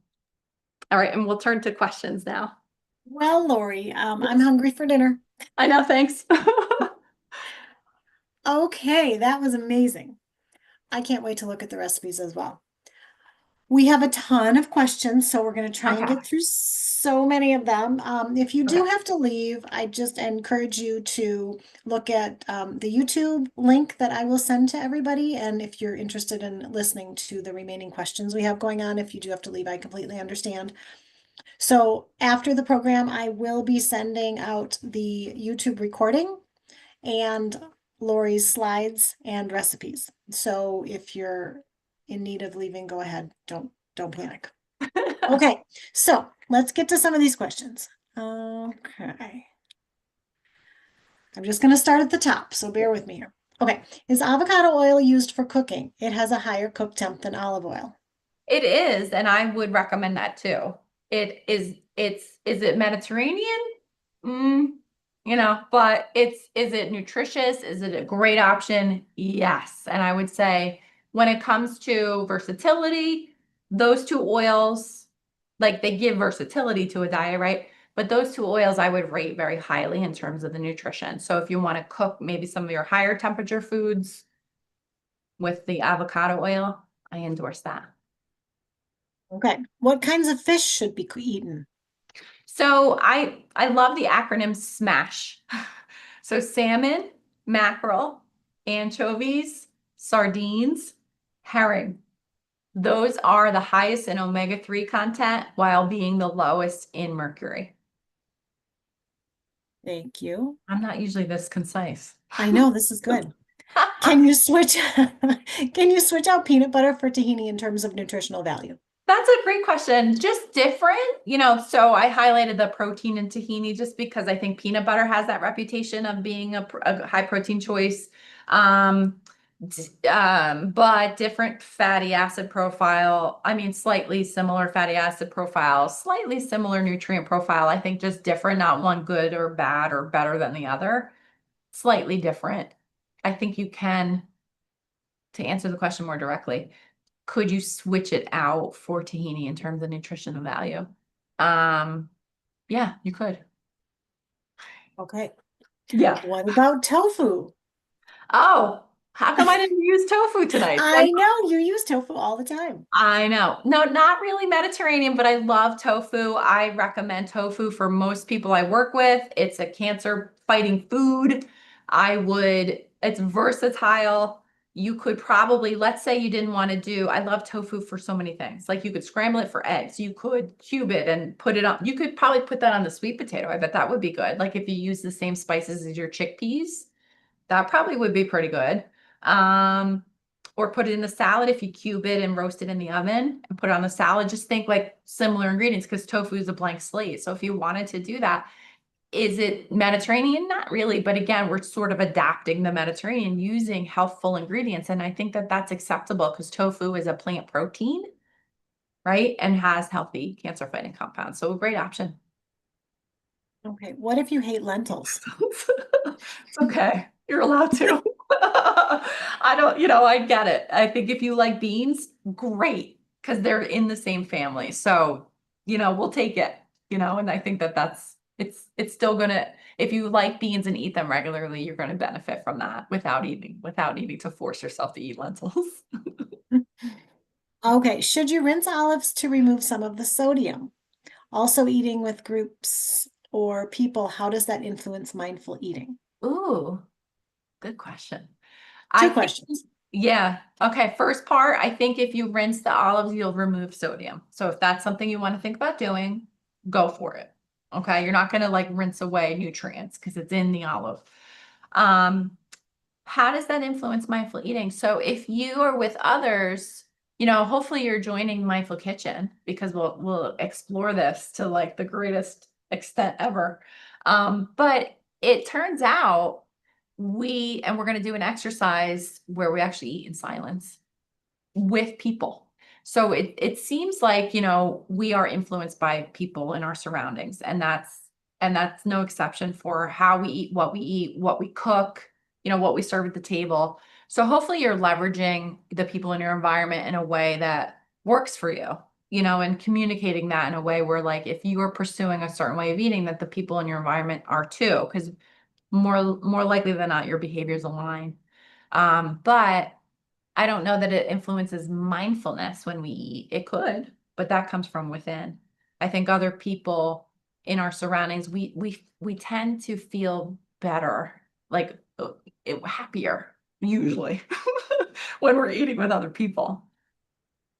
All right, and we'll turn to questions now. Well, Lori, I'm hungry for dinner. I know, thanks. Okay, that was amazing. I can't wait to look at the recipes as well. We have a ton of questions, so we're going to try and Okay. get through so many of them. If you do Okay. have to leave, I just encourage you to look at the YouTube link that I will send to everybody. And if you're interested in listening to the remaining questions we have going on, if you do have to leave, I completely understand. So after the program, I will be sending out the YouTube recording and Lori's slides and recipes. So if you're in need of leaving, go ahead. Don't panic. Okay, so let's get to some of these questions. Okay. I'm just going to start at the top, so bear with me here. Okay, is avocado oil used for cooking? It has a higher cook temp than olive oil. It is, and I would recommend that too. Is it Mediterranean? Mm, but is it nutritious? Is it a great option? Yes. And I would say when it comes to versatility, those two oils, like they give versatility to a diet, right? But those two oils I would rate very highly in terms of the nutrition. So if you want to cook maybe some of your higher temperature foods with the avocado oil, I endorse that. Okay, what kinds of fish should be eaten? So I love the acronym SMASH. So salmon, mackerel, anchovies, sardines, herring. Those are the highest in omega-3 content while being the lowest in mercury. Thank you. I'm not usually this concise. I know this is good. Can you switch can you switch out peanut butter for tahini in terms of nutritional value? That's a great question. Just different, so I highlighted the protein in tahini just because I think peanut butter has that reputation of being a high protein choice. But different fatty acid profile. I mean, slightly similar fatty acid profile, slightly similar nutrient profile. I think just different, not one good or bad or better than the other. Slightly different. I think you can, to answer the question more directly, could you switch it out for tahini in terms of nutritional value? Yeah, you could. Okay. Yeah. What about tofu? Oh, how come I didn't use tofu tonight? I know you use tofu all the time. I know. No, not really Mediterranean, but I love tofu. I recommend tofu for most people I work with. It's a cancer fighting food. It's versatile. You could probably, let's say you didn't want to I love tofu for so many things. Like you could scramble it for eggs. You could cube it and put it on. You could probably put that on the sweet potato. I bet that would be good. Like if you use the same spices as your chickpeas, that probably would be pretty good. Um, or put it in the salad if you cube it and roast it in the oven and put it on the salad. Just think like similar ingredients because tofu is a blank slate. So if you wanted to do that, is it Mediterranean? Not really. But again, we're sort of adapting the Mediterranean using healthful ingredients. And I think that that's acceptable because tofu is a plant protein, right? And has healthy cancer fighting compounds. So a great option. Okay. What if you hate lentils? It's okay. You're allowed to. I don't, I get it. I think if you like beans, great, because they're in the same family. So, we'll take it, and I think that it's still gonna, if you like beans and eat them regularly, you're gonna benefit from that without needing to force yourself to eat lentils. Okay, should you rinse olives to remove some of the sodium? Also, eating with groups or people, how does that influence mindful eating? Ooh, good question. I Two think, questions. yeah. Okay. First part, I think if you rinse the olives, you'll remove sodium. So if that's something you want to think about doing, go for it. Okay. You're not going to like rinse away nutrients because it's in the olive. Um, how does that influence mindful eating? So if you are with others, hopefully you're joining Mindful Kitchen because we'll explore this to like the greatest extent ever. But it turns out we're going to do an exercise where we actually eat in silence with people. So it seems like, we are influenced by people in our surroundings, and that's no exception for how we eat, what we cook, what we serve at the table. So hopefully you're leveraging the people in your environment in a way that works for you, and communicating that in a way where like if you are pursuing a certain way of eating, that the people in your environment are too, because more likely than not, your behaviors align. But I don't know that it influences mindfulness when we eat. It could, but that comes from within. I think other people in our surroundings, we tend to feel better, like happier usually when we're eating with other people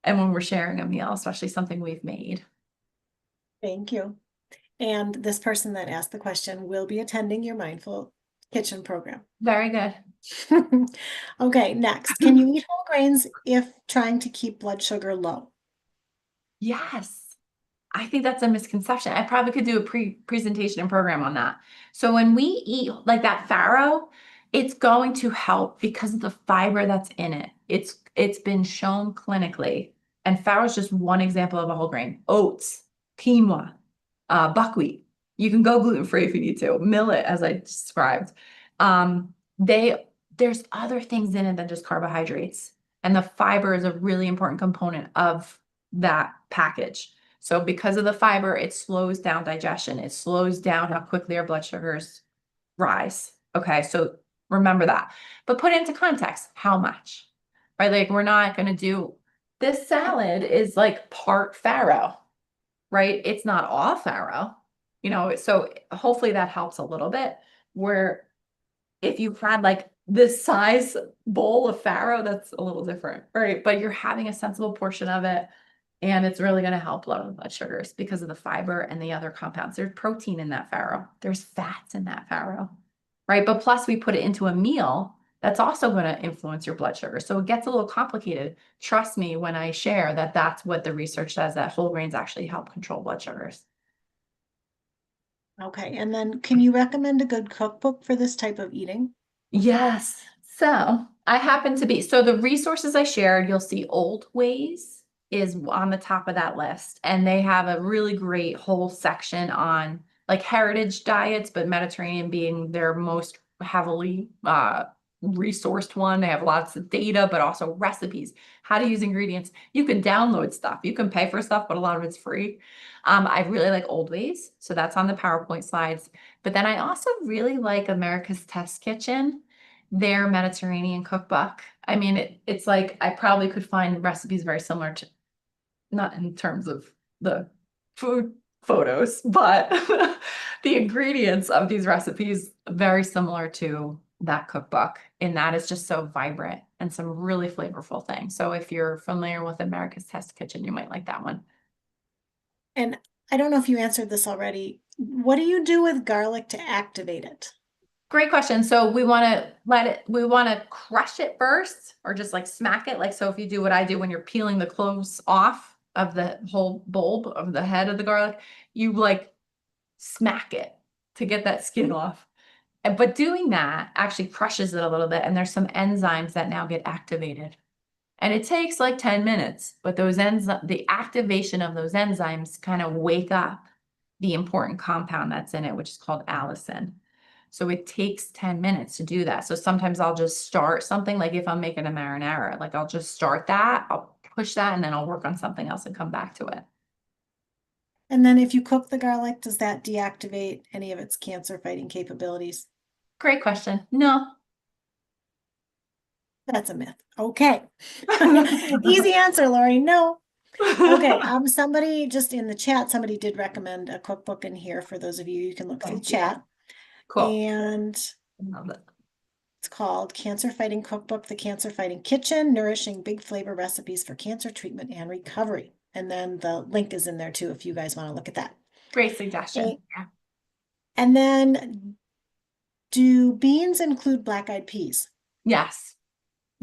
and when we're sharing a meal, especially something we've made. Thank you. And this person that asked the question will be attending your Mindful Kitchen program. Very good. Okay, next. Can you eat whole grains if trying to keep blood sugar low? Yes. I think that's a misconception. I probably could do a presentation and program on that. So when we eat like that farro, it's going to help because of the fiber that's in it. It's been shown clinically, and farro is just one example of a whole grain. Oats, quinoa, buckwheat. You can go gluten-free if you need to. Millet, as I described. They there's other things in it than just carbohydrates, and the fiber is a really important component of that package. So because of the fiber, it slows down digestion. It slows down how quickly our blood sugars rise. Okay, so remember that. But put it into context, how much? Right? Like we're not going to do this salad is like part farro, right? It's not all farro, so hopefully that helps a little bit. Where if you had like this size bowl of farro, that's a little different, right? But you're having a sensible portion of it, and it's really going to help lower blood sugars because of the fiber and the other compounds. There's protein in that farro. There's fats in that farro, right? But plus we put it into a meal that's also going to influence your blood sugar. So it gets a little complicated. Trust me when I share that that's what the research says, that whole grains actually help control blood sugars. Okay, and then can you recommend a good cookbook for this type of eating? Yes. So I happen to be, so the resources I shared, you'll see Old Ways is on the top of that list. And they have a really great whole section on like heritage diets, but Mediterranean being their most heavily resourced one. They have lots of data, but also recipes, how to use ingredients. You can download stuff, you can pay for stuff, but a lot of it's free. I really like Old Ways. So that's on the PowerPoint slides. But then I also really like America's Test Kitchen, their Mediterranean cookbook. I mean, it's like I probably could find recipes very similar to, not in terms of the food photos, but the ingredients of these recipes very similar to that cookbook. And that is just so vibrant and some really flavorful things. So if you're familiar with America's Test Kitchen, you might like that one. And I don't know if you answered this already. What do you do with garlic to activate it? Great question. So we want to crush it first or just like smack it. Like, so if you do what I do when you're peeling the cloves off of the whole bulb of the head of the garlic, you like smack it to get that skin off. But doing that actually crushes it a little bit. And there's some enzymes that now get activated. And it takes like 10 minutes, but the activation of those enzymes kind of wake up the important compound that's in it, which is called allicin. So it takes 10 minutes to do that. So sometimes I'll just start something like if I'm making a marinara, like I'll just start that, I'll push that, and then I'll work on something else and come back to it. And then if you cook the garlic, does that deactivate any of its cancer fighting capabilities? Great question. No. That's a myth. Okay. Easy answer, Lori. No. Okay. Somebody just in the chat, somebody did recommend a cookbook in here for those of you. You can look through the Thank you. chat. Cool. And Love it. it's called Cancer Fighting Cookbook, The Cancer Fighting Kitchen, Nourishing Big Flavor Recipes for Cancer Treatment and Recovery. And then the link is in there too, if you guys want to look at that. Great suggestion. Yeah. And then do beans include black-eyed peas? Yes.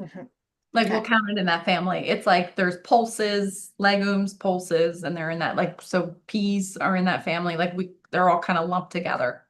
Mhm. Like we'll Okay. count it in that family. It's like there's pulses, legumes, pulses, and they're in that like so peas are in that family. Like they're all kind of lumped together.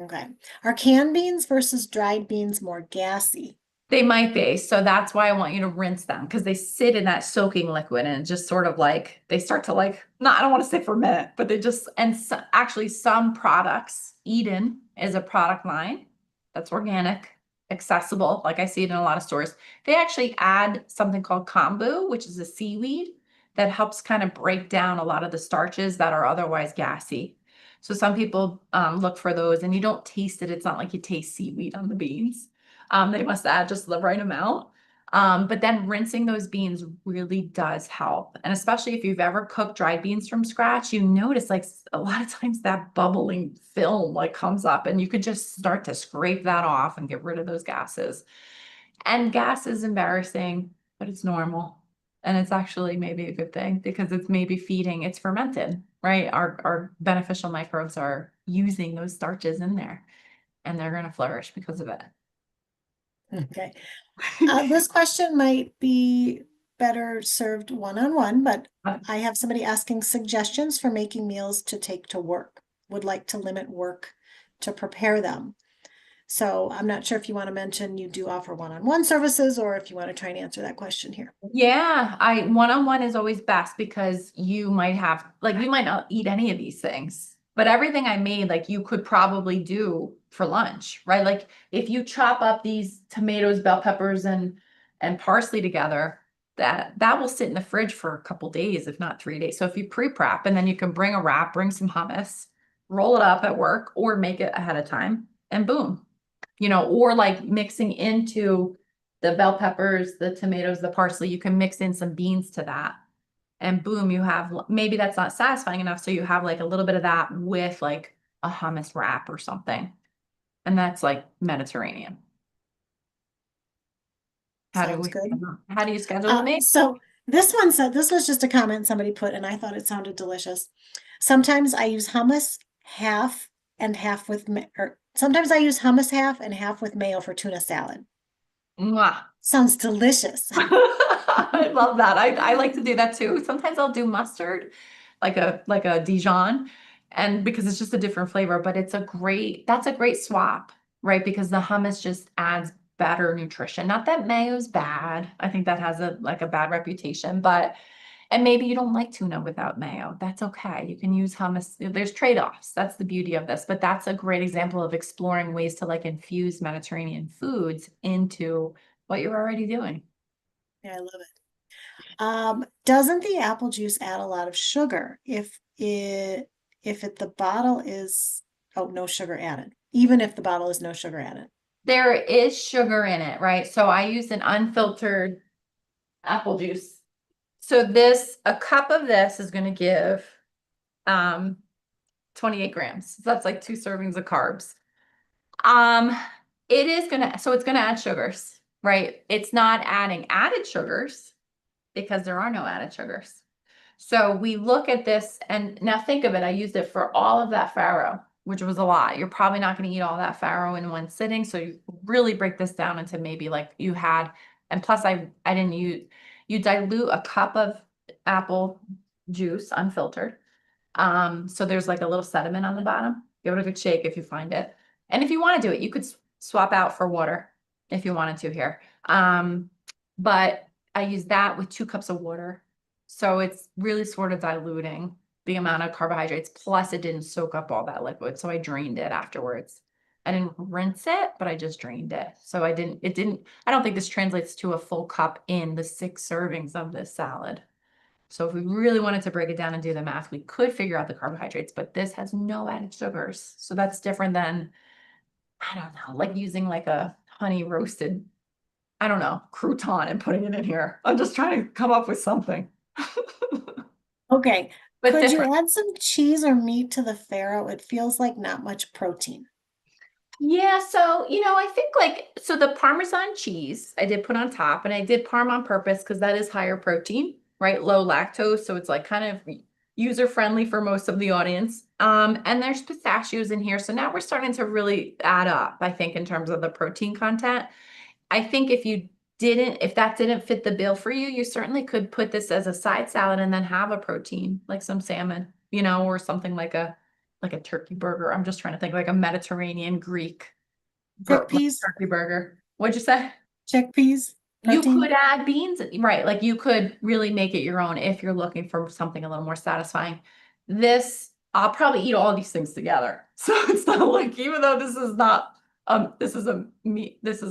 Okay. Are canned beans versus dried beans more gassy? They might be. So that's why I want you to rinse them because they sit in that soaking liquid and it just sort of like they start to like, not, I don't want to say ferment, but they just, and so, actually some products, Eden is a product line that's organic, accessible. Like I see it in a lot of stores. They actually add something called kombu, which is a seaweed that helps kind of break down a lot of the starches that are otherwise gassy. So some people look for those and you don't taste it. It's not like you taste seaweed on the beans. They must add just the right amount. But then rinsing those beans really does help. And especially if you've ever cooked dried beans from scratch, you notice like a lot of times that bubbling film like comes up and you could just start to scrape that off and get rid of those gases. And gas is embarrassing, but it's normal. And it's actually maybe a good thing because it's maybe feeding, it's fermented, right? Our beneficial microbes are using those starches in there and they're going to flourish because of it. Okay. This question might be better served one-on-one, but I have somebody asking suggestions for making meals to take to work. Would like to limit work to prepare them. So I'm not sure if you want to mention you do offer one-on-one services or if you want to try and answer that question here. Yeah, I one-on-one is always best because you might have like you might not eat any of these things, but everything I made like you could probably do for lunch, right? Like if you chop up these tomatoes, bell peppers, and parsley together, that will sit in the fridge for a couple days, if not 3 days. So if you pre-prep and then you can bring a wrap, bring some hummus, roll it up at work, or make it ahead of time, and boom, or like mixing into the bell peppers, the tomatoes, the parsley, you can mix in some beans to that. And boom, you have maybe that's not satisfying enough. So you have like a little bit of that with like a hummus wrap or something. And that's like Mediterranean. Sounds good. How do you schedule the meal? So this one said, this was just a comment somebody put, and I thought it sounded delicious. Sometimes I use hummus half and half with, or sometimes I use hummus half and half with mayo for tuna salad. Mwah. Sounds delicious. I love that. I like to do that too. Sometimes I'll do mustard, like a Dijon, and because it's just a different flavor, but that's a great swap, right? Because the hummus just adds better nutrition. Not that mayo's bad. I think that has a bad reputation, but and maybe you don't like tuna without mayo. That's okay. You can use hummus. There's trade-offs. That's the beauty of this. But that's a great example of exploring ways to like infuse Mediterranean foods into what you're already doing. Yeah, I love it. Doesn't the apple juice add a lot of sugar if the bottle is, oh, no sugar added, even if the bottle is no sugar added? There is sugar in it, right? So I use an unfiltered apple juice. So a cup of this is going to give um 28 grams. So that's like 2 servings of carbs. Um, it's gonna add sugars, right? It's not adding added sugars because there are no added sugars. So we look at this and now think of it. I used it for all of that farro, which was a lot. You're probably not going to eat all that farro in one sitting. So you really break this down into maybe like you had, and plus I didn't use, you dilute a cup of apple juice unfiltered. So there's like a little sediment on the bottom. Give it a good shake if you find it. And if you want to do it, you could swap out for water if you wanted to here. But I use that with 2 cups of water. So it's really sort of diluting the amount of carbohydrates. Plus it didn't soak up all that liquid. So I drained it afterwards. I didn't rinse it, but I just drained it. So I don't think this translates to a full cup in the 6 servings of this salad. So if we really wanted to break it down and do the math, we could figure out the carbohydrates, but this has no added sugars. So that's different than, I don't know, like using like a honey roasted, I don't know, crouton and putting it in here. I'm just trying to come up with something. Okay. But Could you different. add some cheese or meat to the farro? It feels like not much protein. Yeah, so I think so the Parmesan cheese I did put on top, and I did Parm on purpose because that is higher protein, right? Low lactose, so it's like kind of user friendly for most of the audience. And there's pistachios in here, so now we're starting to really add up, I think, in terms of the protein content. I think if that didn't fit the bill for you, you certainly could put this as a side salad and then have a protein, like some salmon, or something like a turkey burger. I'm just trying to think like a Mediterranean Greek like Chickpeas, turkey burger. What'd you say? chickpeas, You could protein. add beans, right? Like you could really make it your own if you're looking for something a little more satisfying. I'll probably eat all these things together. So it's not like, even though this is not, this is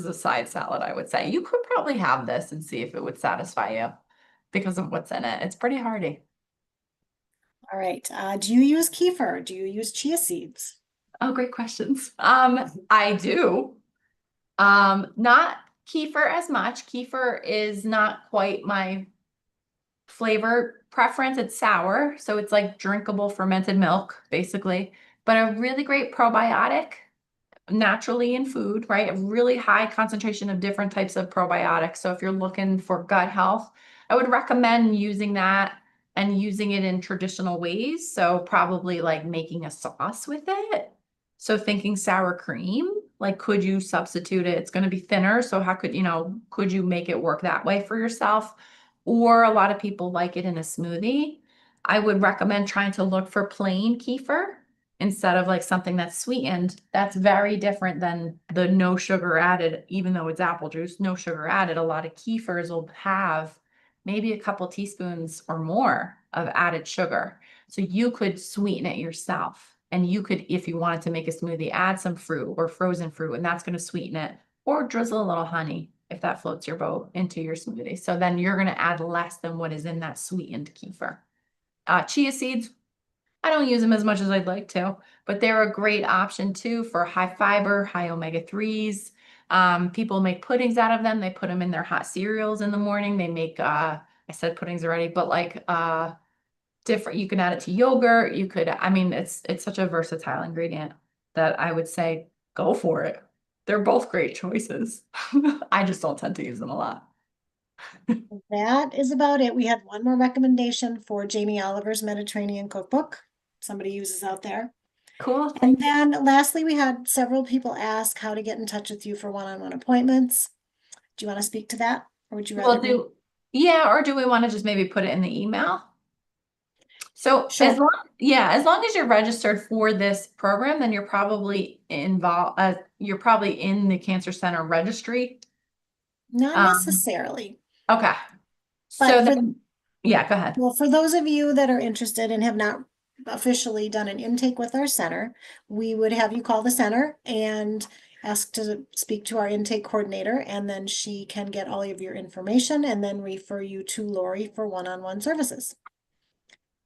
a side salad, I would say. You could probably have this and see if it would satisfy you because of what's in it. It's pretty hearty. All right. Do you use kefir? Do you use chia seeds? Oh, great questions. I do. Not kefir as much. Kefir is not quite my flavor preference. It's sour, so it's like drinkable fermented milk, basically. But a really great probiotic naturally in food, right? A really high concentration of different types of probiotics. So if you're looking for gut health, I would recommend using that and using it in traditional ways. So probably like making a sauce with it. So thinking sour cream, like could you substitute it? It's going to be thinner. So how could you make it work that way for yourself? Or a lot of people like it in a smoothie. I would recommend trying to look for plain kefir instead of like something that's sweetened. That's very different than the no sugar added, even though it's apple juice, no sugar added. A lot of kefirs will have maybe a couple teaspoons or more of added sugar. So you could sweeten it yourself. And you could, if you wanted to make a smoothie, add some fruit or frozen fruit, and that's going to sweeten it. Or drizzle a little honey if that floats your boat into your smoothie. So then you're going to add less than what is in that sweetened kefir. Chia seeds, I don't use them as much as I'd like to, but they're a great option too for high fiber, high omega-3s. People make puddings out of them. They put them in their hot cereals in the morning. They make, I said puddings already, but like different, you can add it to yogurt. I mean, it's such a versatile ingredient that I would say go for it. They're both great choices. I just don't tend to use them a lot. That is about it. We had one more recommendation for Jamie Oliver's Mediterranean cookbook. Somebody uses out there. Cool, And thank you. then lastly, we had several people ask how to get in touch with you for one-on-one appointments. Do you want to speak to that? Or would you rather Well, me? yeah, or do we want to just maybe put it in the email? So Sure. as long as you're registered for this program, then you're probably involved, you're probably in the Cancer Center registry. Not Um, necessarily. okay. But So then, yeah, go ahead. for those of you that are interested and have not officially done an intake with our center, we would have you call the center and ask to speak to our intake coordinator, and then she can get all of your information and then refer you to Lori for one-on-one services.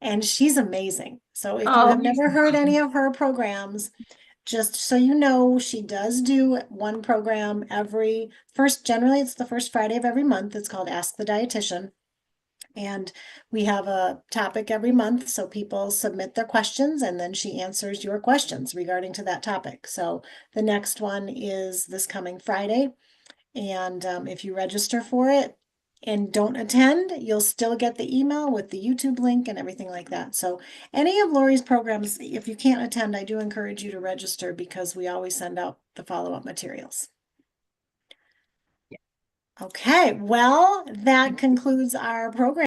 And she's amazing. So if you Oh, have never heard any of her programs, just so you know, she does do one program generally it's the first Friday of every month. It's called Ask the Dietitian. And we have a topic every month, so people submit their questions and then she answers your questions regarding to that topic. So the next one is this coming Friday. And if you register for it and don't attend, you'll still get the email with the YouTube link and everything like that. So any of Lori's programs, if you can't attend, I do encourage you to register because we always send out the follow-up materials. Okay, well, that concludes our program.